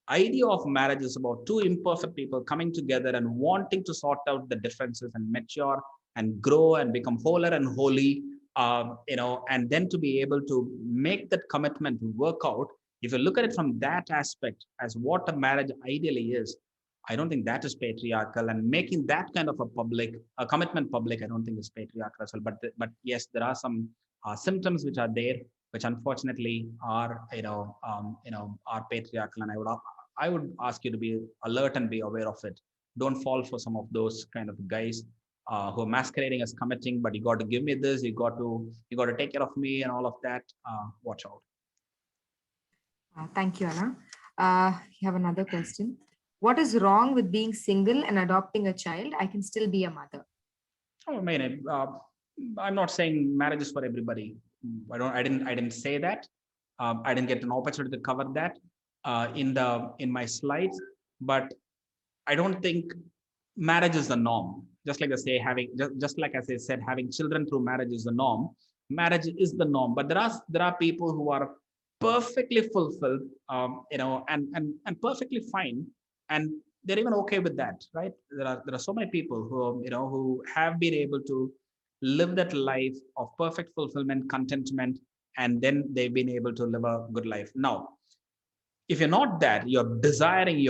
idea of marriage is about two imperfect people coming together and wanting to sort out the differences and mature and grow and become wholer and holy, and then to be able to make that commitment work out. If you look at it from that aspect as what a marriage ideally is, I don't think that is patriarchal, and making that kind of a commitment public, I don't think is patriarchal as well. But yes, there are some symptoms which are there, which unfortunately are are patriarchal, and I would ask you to be alert and be aware of it. Don't fall for some of those kind of guys who are masquerading as committing, but you got to give me this, you got to take care of me and all of that. Watch out.
Thank you, Anna. You have another question. What is wrong with being single and adopting a child? I can still be a mother.
I mean, I'm not saying marriage is for everybody. I didn't say that. I didn't get an opportunity to cover that in my slides. But I don't think marriage is the norm. Just like I say, just like as I said, having children through marriage is the norm. Marriage is the norm. But there are people who are perfectly fulfilled, and perfectly fine, and they're even okay with that, right? There are so many people who have been able to live that life of perfect fulfillment, contentment, and then they've been able to live a good life. Now, if you're not that, you're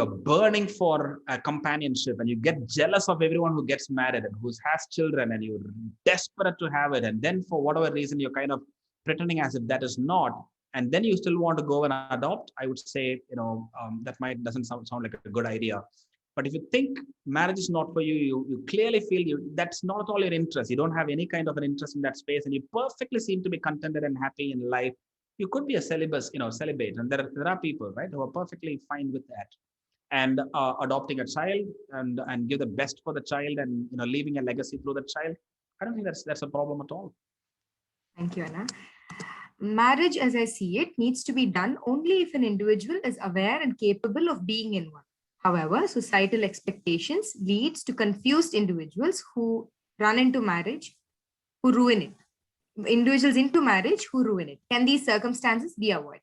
burning for a companionship, and you get jealous of everyone who gets married and who has children, and you're desperate to have it, and then for whatever reason you're kind of pretending as if that is not, and then you still want to go and adopt, I would say, that might doesn't sound like a good idea. But if you think marriage is not for you, you clearly feel that's not at all your interest. You don't have any kind of an interest in that space, and you perfectly seem to be contented and happy in life. You could be a celibate, and there are people, right, who are perfectly fine with that, and adopting a child and give the best for the child, and leaving a legacy through the child. I don't think that's a problem at all.
Thank you, Anna. Marriage, as I see it, needs to be done only if an individual is aware and capable of being in one. However, societal expectations leads to confused individuals who run into marriage, who ruin it. Individuals into marriage who ruin it. Can these circumstances be avoided?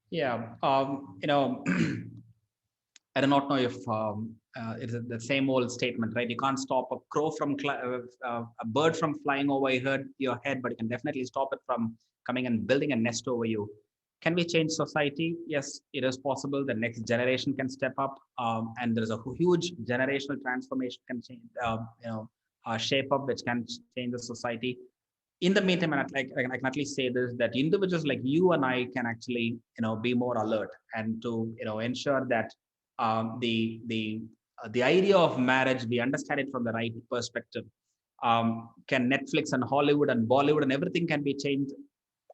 Yeah, I do not know if it's the same old statement, right? You can't stop a bird from flying over your head, but you can definitely stop it from coming and building a nest over you. Can we change society? Yes, it is possible. The next generation can step up, and there's a huge generational transformation can change, shape up, which can change the society. In the meantime, I can at least say this, that individuals like you and I can actually be more alert, and to ensure that the idea of marriage, we understand it from the right perspective. Can Netflix and Hollywood and Bollywood and everything can be changed?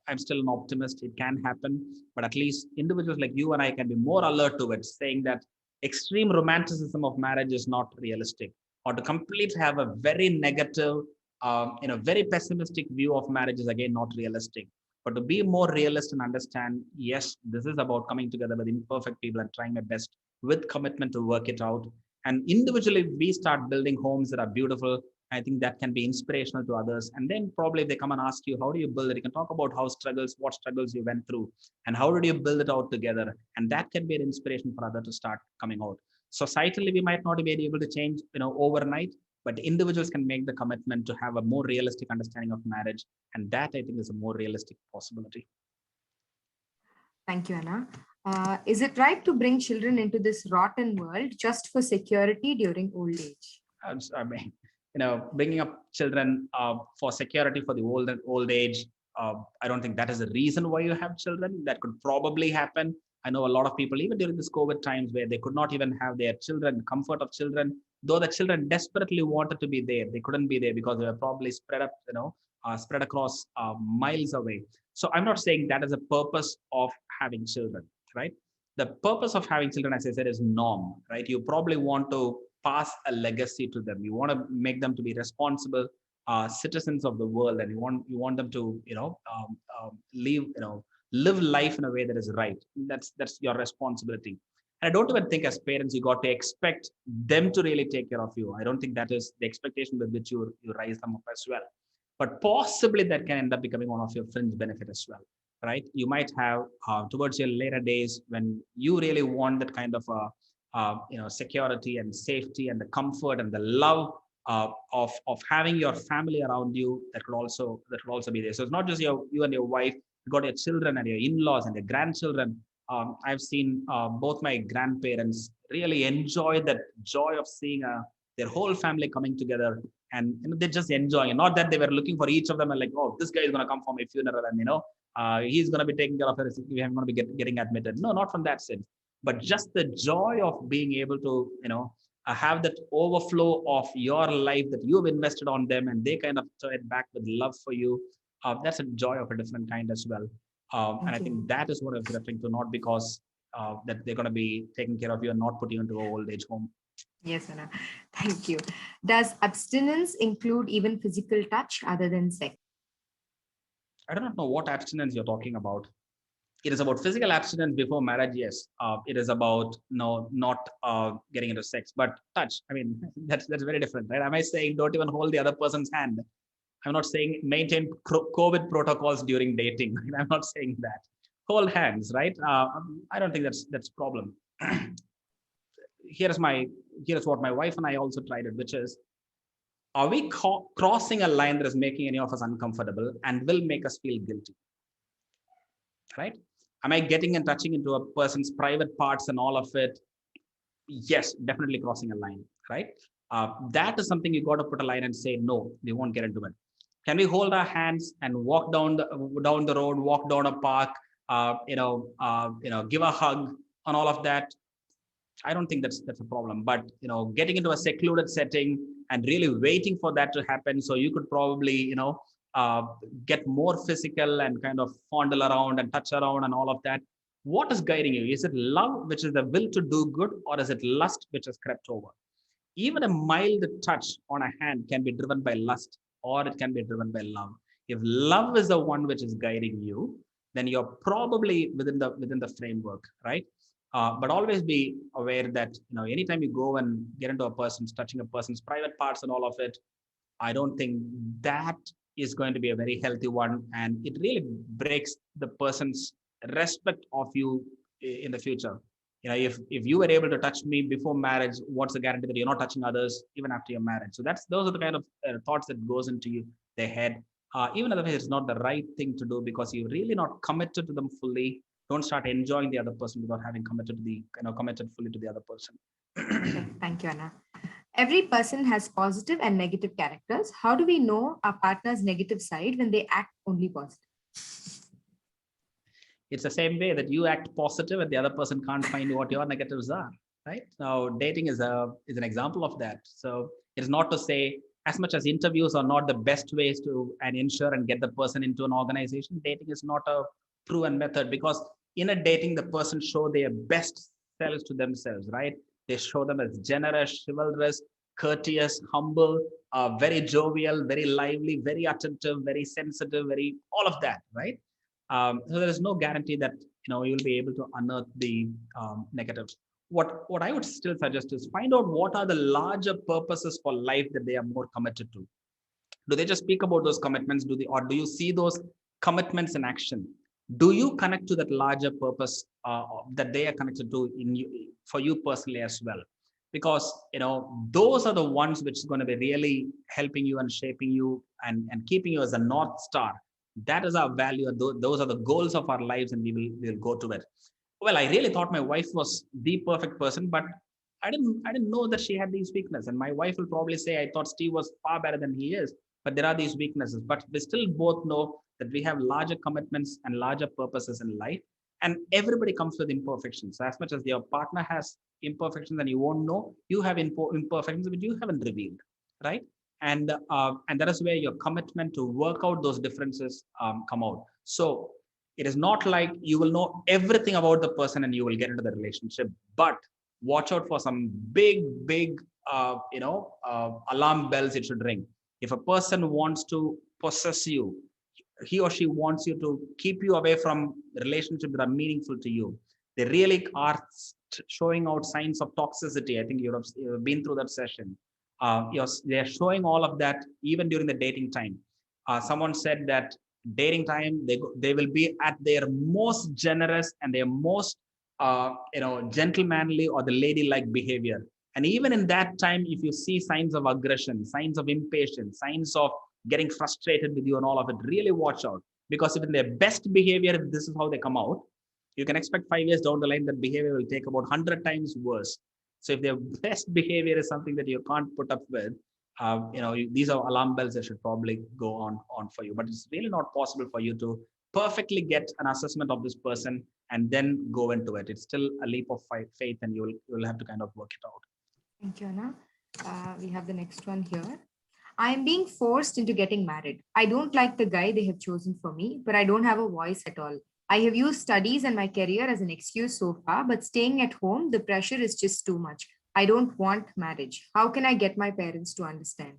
I'm still an optimist. It can happen, but at least individuals like you and I can be more alert to it, saying that extreme romanticism of marriage is not realistic, or to completely have a very negative, very pessimistic view of marriage is again not realistic. But to be more realist and understand, yes, this is about coming together with imperfect people and trying my best with commitment to work it out. And individually, we start building homes that are beautiful. I think that can be inspirational to others. And then probably if they come and ask you, how do you build it? You can talk about what struggles you went through, and how did you build it out together? And that can be an inspiration for others to start coming out. Societally, we might not be able to change, overnight, but individuals can make the commitment to have a more realistic understanding of marriage. And that, I think, is a more realistic possibility.
Thank you, Anna. Is it right to bring children into this rotten world just for security during old age?
I mean, bringing up children for security for the old age, I don't think that is the reason why you have children. That could probably happen. I know a lot of people, even during this COVID times, where they could not even have their children, comfort of children, though the children desperately wanted to be there, they couldn't be there because they were probably spread across miles away. So I'm not saying that is a purpose of having children, right? The purpose of having children, as I said, is norm, right? You probably want to pass a legacy to them. You want to make them to be responsible citizens of the world, and you want them to live life in a way that is right. That's your responsibility. And I don't even think as parents you got to expect them to really take care of you. I don't think that is the expectation with which you raise them up as well. but possibly that can end up becoming one of your fringe benefit as well, right? You might have towards your later days when you really want that kind of security and safety and the comfort and the love of having your family around you. That could also be there. So it's not just you and your wife. You got your children and your in-laws and your grandchildren. I've seen both my grandparents really enjoy that joy of seeing their whole family coming together, and they're just enjoying it. Not that they were looking for each of them and like, oh, this guy is going to come for my funeral, and he's going to be taking care of it. We are going to be getting admitted. No, not from that sense, but just the joy of being able to have that overflow of your life that you've invested on them, and they kind of turn it back with love for you. That's a joy of a different kind as well. And I think that is what I was referring to, not because that they're going to be taking care of you and not put you into an old age home.
Yes, Anna. Thank you. Does abstinence include even physical touch other than sex?
I do not know what abstinence you're talking about. It is about physical abstinence before marriage. Yes, it is about not getting into sex, but touch. I mean, that's very different, right? Am I saying don't even hold the other person's hand? I'm not saying maintain COVID protocols during dating. I'm not saying that. Hold hands, right? I don't think that's a problem. Here's what my wife and I also tried it, which is, are we crossing a line that is making any of us uncomfortable and will make us feel guilty, right? Am I getting and touching into a person's private parts and all of it? Yes, definitely crossing a line, right? That is something you got to put a line and say, no, we won't get into it. Can we hold our hands and walk down the road, walk down a park, give a hug and all of that? I don't think that's a problem. But getting into a secluded setting and really waiting for that to happen, so you could probably get more physical and kind of fondle around and touch around and all of that. What is guiding you? Is it love, which is the will to do good, or is it lust, which has crept over? Even a mild touch on a hand can be driven by lust, or it can be driven by love. If love is the one which is guiding you, then you're probably within the framework, right? But always be aware that anytime you go and get into touching a person's private parts and all of it, I don't think that is going to be a very healthy one, and it really breaks the person's respect of you in the future. If you were able to touch me before marriage, what's the guarantee that you're not touching others even after your marriage? So those are the kind of thoughts that goes into their head. Even otherwise, it's not the right thing to do because you're really not committed to them fully. Don't start enjoying the other person without having committed fully to the other person.
Okay, thank you, Anna. Every person has positive and negative characters. How do we know our partner's negative side when they act only positive?
It's the same way that you act positive and the other person can't find what your negatives are, right? Now, dating is an example of that. So it's not to say, as much as interviews are not the best ways to ensure and get the person into an organization, dating is not a proven method, because in a dating, the person show their best selves to themselves, right? They show them as generous, chivalrous, courteous, humble, very jovial, very lively, very attentive, very sensitive, very all of that, right? So there is no guarantee that you'll be able to unearth the negatives. What I would still suggest is find out what are the larger purposes for life that they are more committed to. Do they just speak about those commitments? Or do you see those commitments in action? Do you connect to that larger purpose that they are connected to for you personally as well? Because those are the ones which is going to be really helping you and shaping you and keeping you as a North Star. That is our value. Those are the goals of our lives, and we will go to it. Well, I really thought my wife was the perfect person, but I didn't know that she had these weaknesses. And my wife will probably say, I thought Steve was far better than he is, but there are these weaknesses. But we still both know that we have larger commitments and larger purposes in life, and everybody comes with imperfections. So as much as your partner has imperfections and you won't know, you have imperfections which you haven't revealed, right? And that is where your commitment to work out those differences come out. So it is not like you will know everything about the person and you will get into the relationship, but watch out for some big alarm bells it should ring. If a person wants to possess you, he or she wants you to keep you away from relationships that are meaningful to you. They really are showing out signs of toxicity. I think you have been through that session. They're showing all of that even during the dating time. Someone said that dating time, they will be at their most generous and their most gentlemanly or the ladylike behavior. And even in that time, if you see signs of aggression, signs of impatience, signs of getting frustrated with you and all of it, really watch out. Because if in their best behavior, if this is how they come out, you can expect 5 years down the line that behavior will take about 100 times worse. So if their best behavior is something that you can't put up with, these are alarm bells that should probably go on for you. But it's really not possible for you to perfectly get an assessment of this person and then go into it. It's still a leap of faith, and you'll have to kind of work it out.
Thank you, Anna. We have the next one here. I am being forced into getting married. I don't like the guy they have chosen for me, but I don't have a voice at all. I have used studies and my career as an excuse so far, but staying at home, the pressure is just too much. I don't want marriage. How can I get my parents to understand?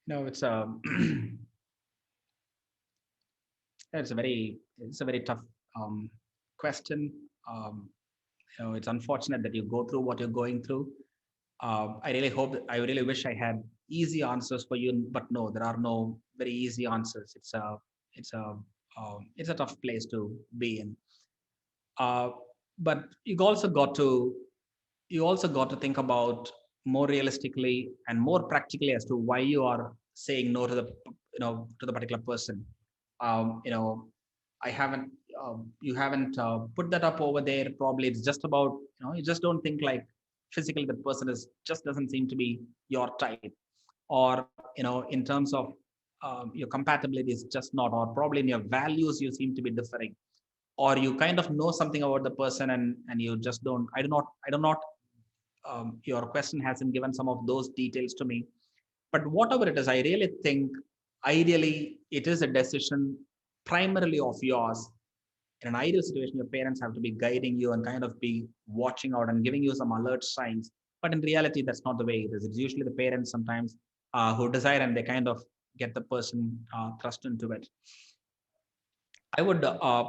No, it's a it's a very tough question. It's unfortunate that you go through what you're going through. I really wish I had easy answers for you, but no, there are no very easy answers. It's a it's a tough place to be in. Uh, but you also got to think about more realistically and more practically as to why you are saying no to the to the particular person. Um, you know, I haven't you haven't put that up over there. Probably it's just about you just don't think like physically the person is just doesn't seem to be your type, or in terms of your compatibility is just not, or probably in your values you seem to be differing, or you kind of know something about the person and you just don't. I do not your question hasn't given some of those details to me. But whatever it is, I really think ideally it is a decision primarily of yours. In an ideal situation, your parents have to be guiding you and kind of be watching out and giving you some alert signs. But in reality, that's not the way it is. It's usually the parents sometimes who decide, and they kind of get the person thrust into it. I would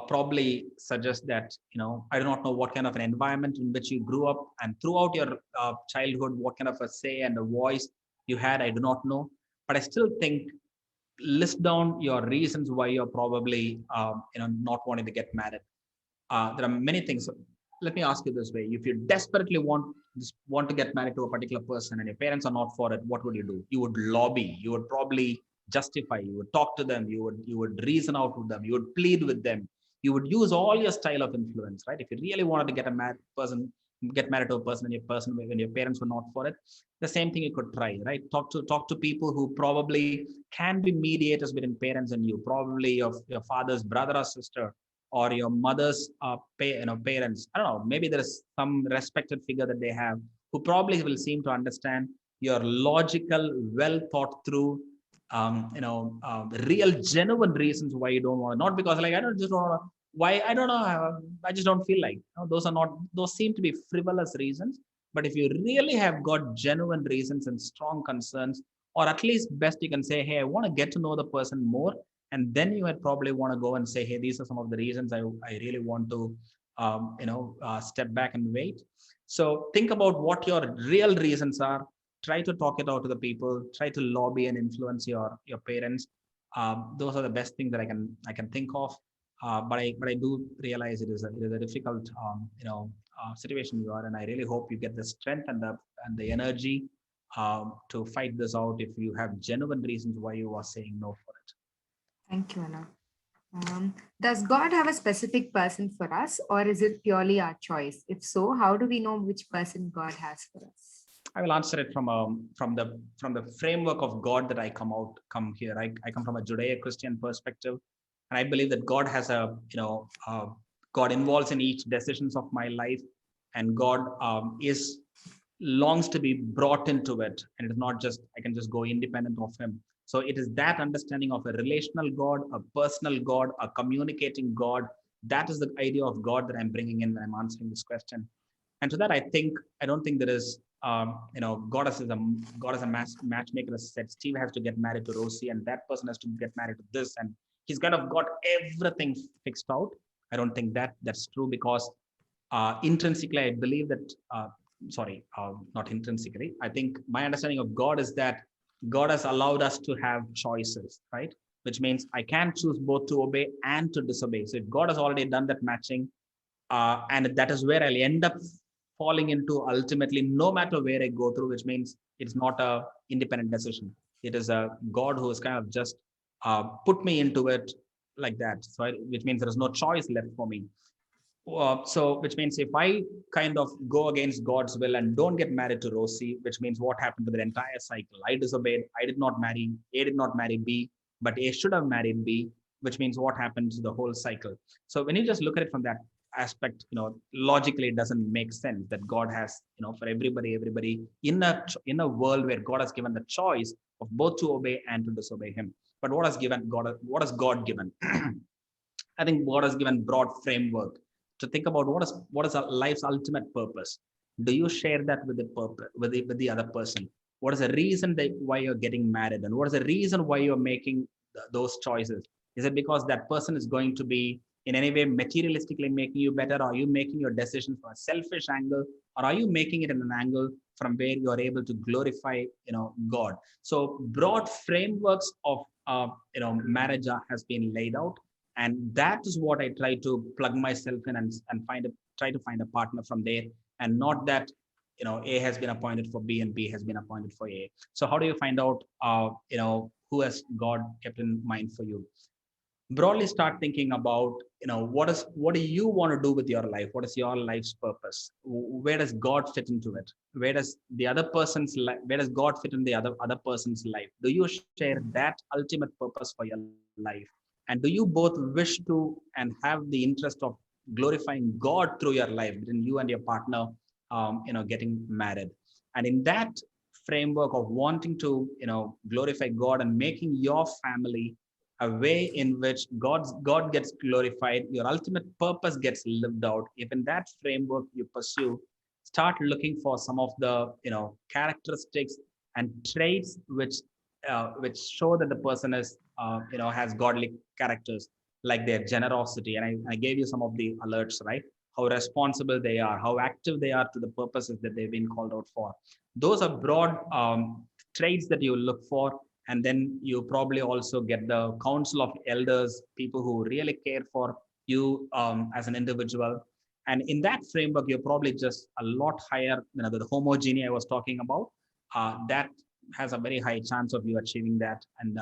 probably suggest that, I do not know what kind of an environment in which you grew up, and throughout your childhood, what kind of a say and a voice you had, I do not know. But I still think list down your reasons why you're probably, not wanting to get married. There are many things. Let me ask you this way: if you desperately want to get married to a particular person and your parents are not for it, what would you do? You would lobby. You would probably justify. You would talk to them. You would reason out with them. You would plead with them. You would use all your style of influence, right? If you really wanted to get married to a person, and when your parents were not for it, the same thing you could try, right? Talk to people who probably can be mediators between parents and you, probably your father's brother or sister, or your mother's parents. I don't know, maybe there is some respected figure that they have who probably will seem to understand your logical, well thought through, real genuine reasons why you don't want to. Not because like I don't just want to, why I don't know, I just don't feel like, those seem to be frivolous reasons. But if you really have got genuine reasons and strong concerns, or at least best you can say, hey, I want to get to know the person more, and then you would probably want to go and say, hey, these are some of the reasons I really want to step back and wait. So think about what your real reasons are. Try to talk it out to the people. Try to lobby and influence your parents. Those are the best things that I can think of. But I do realize it is a difficult situation you are, and I really hope you get the strength and the energy to fight this out if you have genuine reasons why you are saying no for it.
Thank you, Anna. Does God have a specific person for us, or is it purely our choice? If so, how do we know which person God has for us?
I will answer it from the framework of God that I come here. I come from a Judeo-Christian perspective, and I believe that God has God involves in each decisions of my life, and God is longs to be brought into it, and it's not just I can just go independent of Him. So it is that understanding of a relational God, a personal God, a communicating God. That is the idea of God that I'm bringing in when I'm answering this question. And to that, I don't think there is, God as a matchmaker has said Steve has to get married to Rosie, and that person has to get married to this, and he's kind of got everything fixed out. I don't think that's true, because intrinsically, I believe that. Not intrinsically. I think my understanding of God is that God has allowed us to have choices, right? Which means I can choose both to obey and to disobey. So if God has already done that matching, and that is where I'll end up falling into ultimately, no matter where I go through, which means it's not a independent decision. It is a God who has kind of just put me into it like that. So, which means there is no choice left for me. So, which means if I kind of go against God's will and don't get married to Rosie, which means what happened to the entire cycle? I disobeyed. I did not marry. A did not marry B, but A should have married B, which means what happened to the whole cycle? So when you just look at it from that aspect, logically it doesn't make sense that God has, for everybody in a world where God has given the choice of both to obey and to disobey Him. But what has given God? What has God given? I think God has given broad framework to think about what is our life's ultimate purpose. Do you share that with the purpose with the other person? What is the reason that why you're getting married, and what is the reason why you're making those choices? Is it because that person is going to be in any way materialistically making you better? Are you making your decisions from a selfish angle, or are you making it in an angle from where you are able to glorify, God? So broad frameworks of marriage has been laid out, and that is what I try to plug myself in and try to find a partner from there, and not that A has been appointed for B and B has been appointed for A. So how do you find out who has God kept in mind for you? Broadly start thinking about what do you want to do with your life? What is your life's purpose? Where does God fit into it? Where does the other person's life, where does God fit in the other person's life? Do you share that ultimate purpose for your life? And do you both wish to and have the interest of glorifying God through your life, between you and your partner, getting married? And in that framework of wanting to glorify God and making your family a way in which God gets glorified, your ultimate purpose gets lived out. If in that framework you pursue, start looking for some of the characteristics and traits which show that the person is has godly characters, like their generosity. And I gave you some of the alerts, right? How responsible they are, how active they are to the purposes that they've been called out for. Those are broad traits that you look for. And then you probably also get the council of elders, people who really care for you as an individual. And in that framework, you're probably just a lot higher, the homogeneity I was talking about. That has a very high chance of you achieving that. And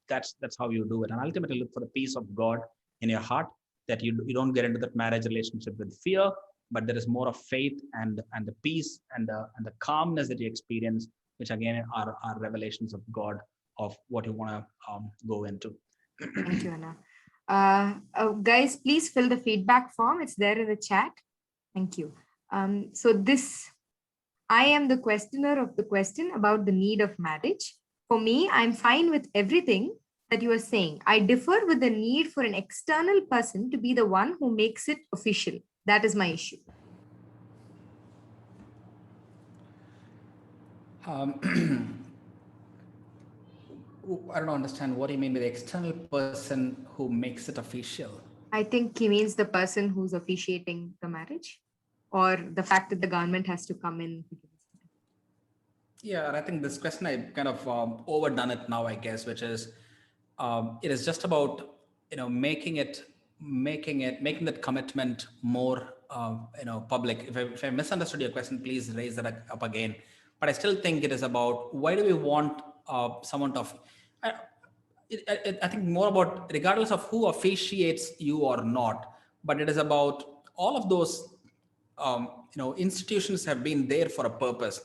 that's how you do it. And ultimately look for the peace of God in your heart, that you don't get into that marriage relationship with fear, but there is more of faith and the peace and the calmness that you experience, which again are revelations of God of what you want to go into.
Thank you, Anna. Guys, please fill the feedback form. It's there in the chat. Thank you. I am the questioner of the question about the need of marriage. For me, I'm fine with everything that you are saying. I differ with the need for an external person to be the one who makes it official. That is my issue.
I don't understand what do you mean by the external person who makes it official.
I think he means the person who's officiating the marriage, or the fact that the government has to come in.
Yeah, I think this question I kind of overdone it now, I guess, which is it is just about making that commitment more public. If I misunderstood your question, please raise that up again. But I still think it is about why do we want someone to. I think more about regardless of who officiates you or not, but it is about all of those institutions have been there for a purpose.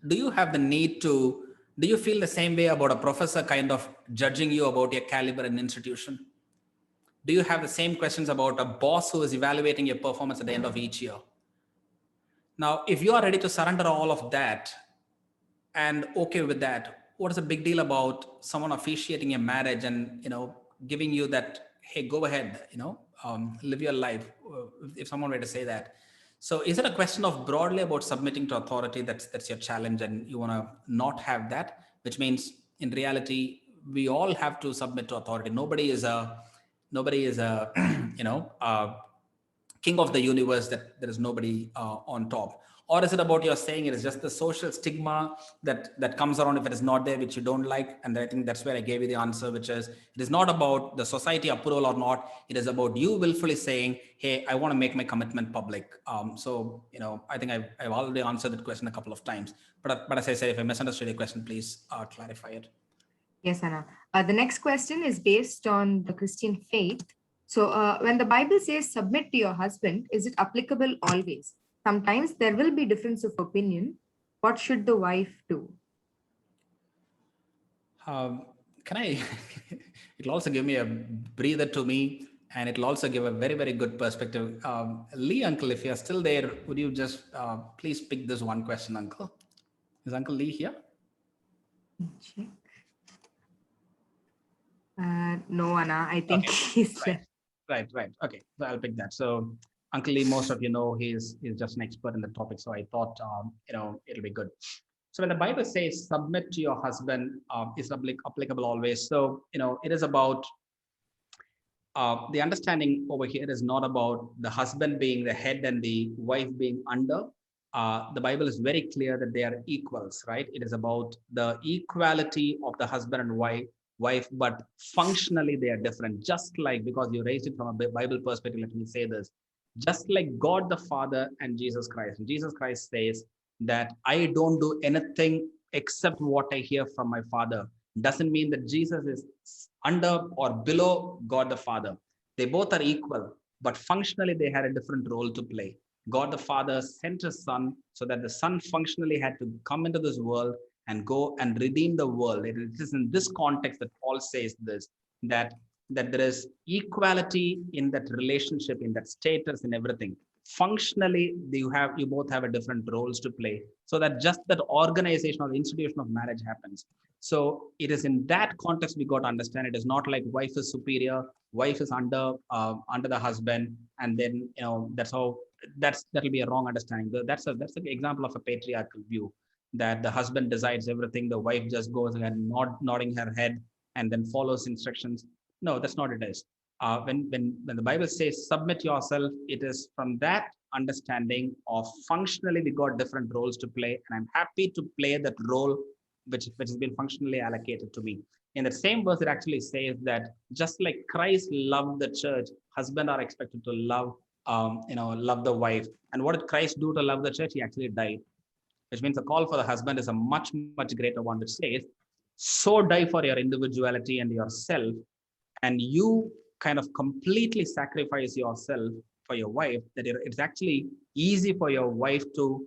Do you have the need to, do you feel the same way about a professor kind of judging you about your caliber in institution? Do you have the same questions about a boss who is evaluating your performance at the end of each year? Now, if you are ready to surrender all of that and okay with that, what is the big deal about someone officiating a marriage and giving you that, hey, go ahead, live your life, if someone were to say that? So is it a question of broadly about submitting to authority? That's your challenge, and you want to not have that, which means in reality we all have to submit to authority. Nobody is a king of the universe, that there is nobody on top. Or is it about you're saying it is just the social stigma that comes around if it is not there, which you don't like? And I think that's where I gave you the answer, which is it is not about the society approval or not. It is about you willfully saying, hey, I want to make my commitment public. So, I think I've already answered that question a couple of times. But as I said, if I misunderstood your question, please clarify it.
Yes, Anna. The next question is based on the Christian faith. So when the Bible says submit to your husband, is it applicable always? Sometimes there will be difference of opinion. What should the wife do?
Can I, it'll also give me a breather to me, and it'll also give a very, very good perspective. Lee, uncle, if you're still there, would you just please pick this one question, uncle? Is Uncle Lee here?
Check. No, Anna, I think he's
right. Okay, so I'll pick that. So Uncle Lee, most of you know, he's just an expert in the topic. So I thought, it'll be good. So when the Bible says submit to your husband, is applicable always. So, it is about the understanding over here is not about the husband being the head and the wife being under. The Bible is very clear that they are equals, right? It is about the equality of the husband and wife, but functionally they are different. Just like, because you raised it from a Bible perspective, let me say this. Just like God the Father and Jesus Christ. And Jesus Christ says that I don't do anything except what I hear from my Father. Doesn't mean that Jesus is under or below God the Father. They both are equal, but functionally they had a different role to play. God the Father sent his Son so that the Son functionally had to come into this world and go and redeem the world. It is in this context that Paul says this, that there is equality in that relationship, in that status, in everything. Functionally, you both have a different roles to play, so that just that organization or the institution of marriage happens. So it is in that context we got to understand. It is not like wife is superior, wife is under the husband, and then that'll be a wrong understanding. That's an example of a patriarchal view, that the husband decides everything, the wife just goes and nodding her head and then follows instructions. No, that's not it is. When the Bible says submit yourself, it is from that understanding of functionally we got different roles to play, and I'm happy to play that role which has been functionally allocated to me. In the same verse, it actually says that just like Christ loved the church, husbands are expected to love the wife. And what did Christ do to love the church? He actually died, which means the call for the husband is a much, much greater one, which says, so die for your individuality and yourself, and you kind of completely sacrifice yourself for your wife, that it's actually easy for your wife to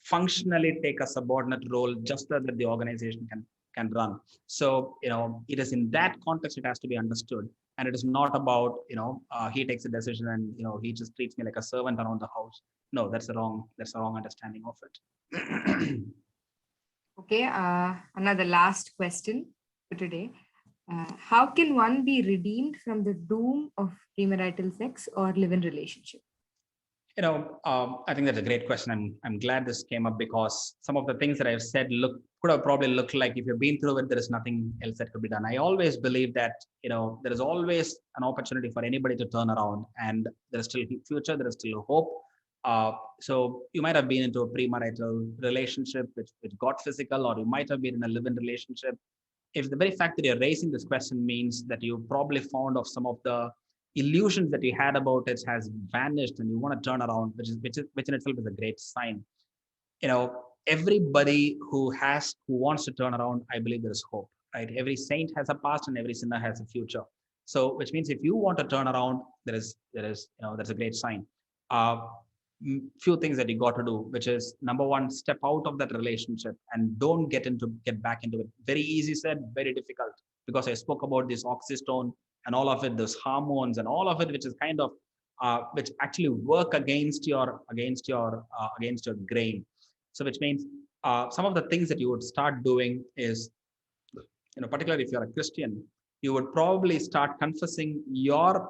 functionally take a subordinate role just so that the organization can run. So, it is in that context it has to be understood. And it is not about, he takes a decision and, he just treats me like a servant around the house. No, that's the wrong understanding of it.
Okay, another last question for today. How can one be redeemed from the doom of premarital sex or live-in relationship?
I think that's a great question. I'm glad this came up, because some of the things that I've said could have probably looked like if you've been through it, there is nothing else that could be done. I always believe that, there is always an opportunity for anybody to turn around, and there is still future, there is still hope. So you might have been into a premarital relationship which got physical, or you might have been in a live-in relationship. If the very fact that you're raising this question means that you probably found of some of the illusions that you had about it has vanished and you want to turn around, which in itself is a great sign. Everybody who wants to turn around, I believe there is hope, right? Every saint has a past and every sinner has a future. So, which means if you want to turn around, that's a great sign. Few things that you got to do, which is number one, step out of that relationship and don't get back into it. Very easy said, very difficult, because I spoke about this oxystone and all of it, those hormones and all of it, which is kind of which actually work against your grain. So which means some of the things that you would start doing is, particularly if you're a Christian, you would probably start confessing your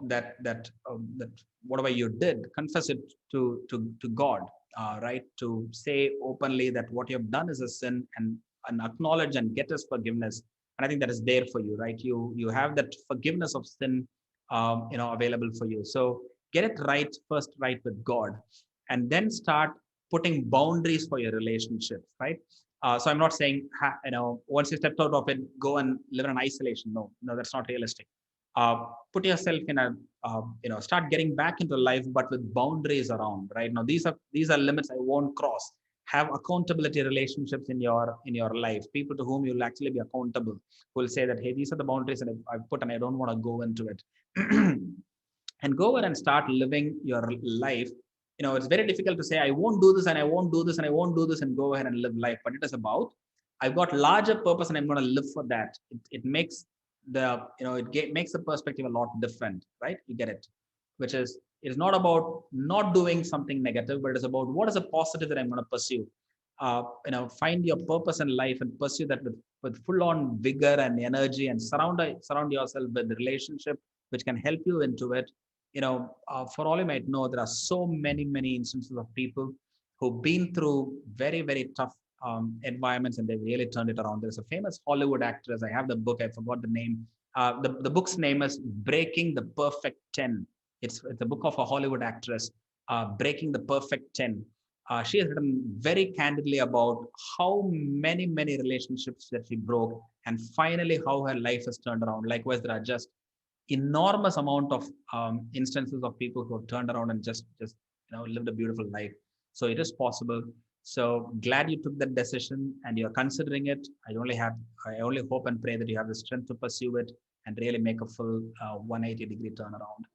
that whatever you did, confess it to God, right? To say openly that what you have done is a sin, and acknowledge and get his forgiveness. And I think that is there for you, right? You have that forgiveness of sin, available for you. So get it right first, right with God, and then start
putting boundaries for your relationships, right? So I'm not saying, once you step out of it, go and live in isolation. No, that's not realistic. Put yourself in a, start getting back into life, but with boundaries around, right? Now, these are limits I won't cross. Have accountability relationships in your life, people to whom you'll actually be accountable, who will say that, hey, these are the boundaries that I've put and I don't want to go into it. And go over and start living your life. It's very difficult to say, I won't do this and I won't do this and I won't do this and go ahead and live life. But it is about, I've got larger purpose and I'm going to live for that. It makes makes the perspective a lot different, right? You get it, which is, it is not about not doing something negative, but it's about what is a positive that I'm going to pursue. Find your purpose in life and pursue that with full on vigor and energy, and surround yourself with relationship which can help you into it. For all you might know, there are so many instances of people who've been through very, very tough environments and they really turned it around. There's a famous Hollywood actress. I have the book. I forgot the name. The book's name is Breaking the Perfect 10. It's a book of a Hollywood actress, Breaking the Perfect 10. She has written very candidly about how many relationships that she broke, and finally how her life has turned around. Likewise, there are just enormous amount of instances of people who have turned around and just lived a beautiful life. So it is possible. So glad you took that decision and you're considering it. I only hope and pray that you have the strength to pursue it and really make a full 180-degree turnaround.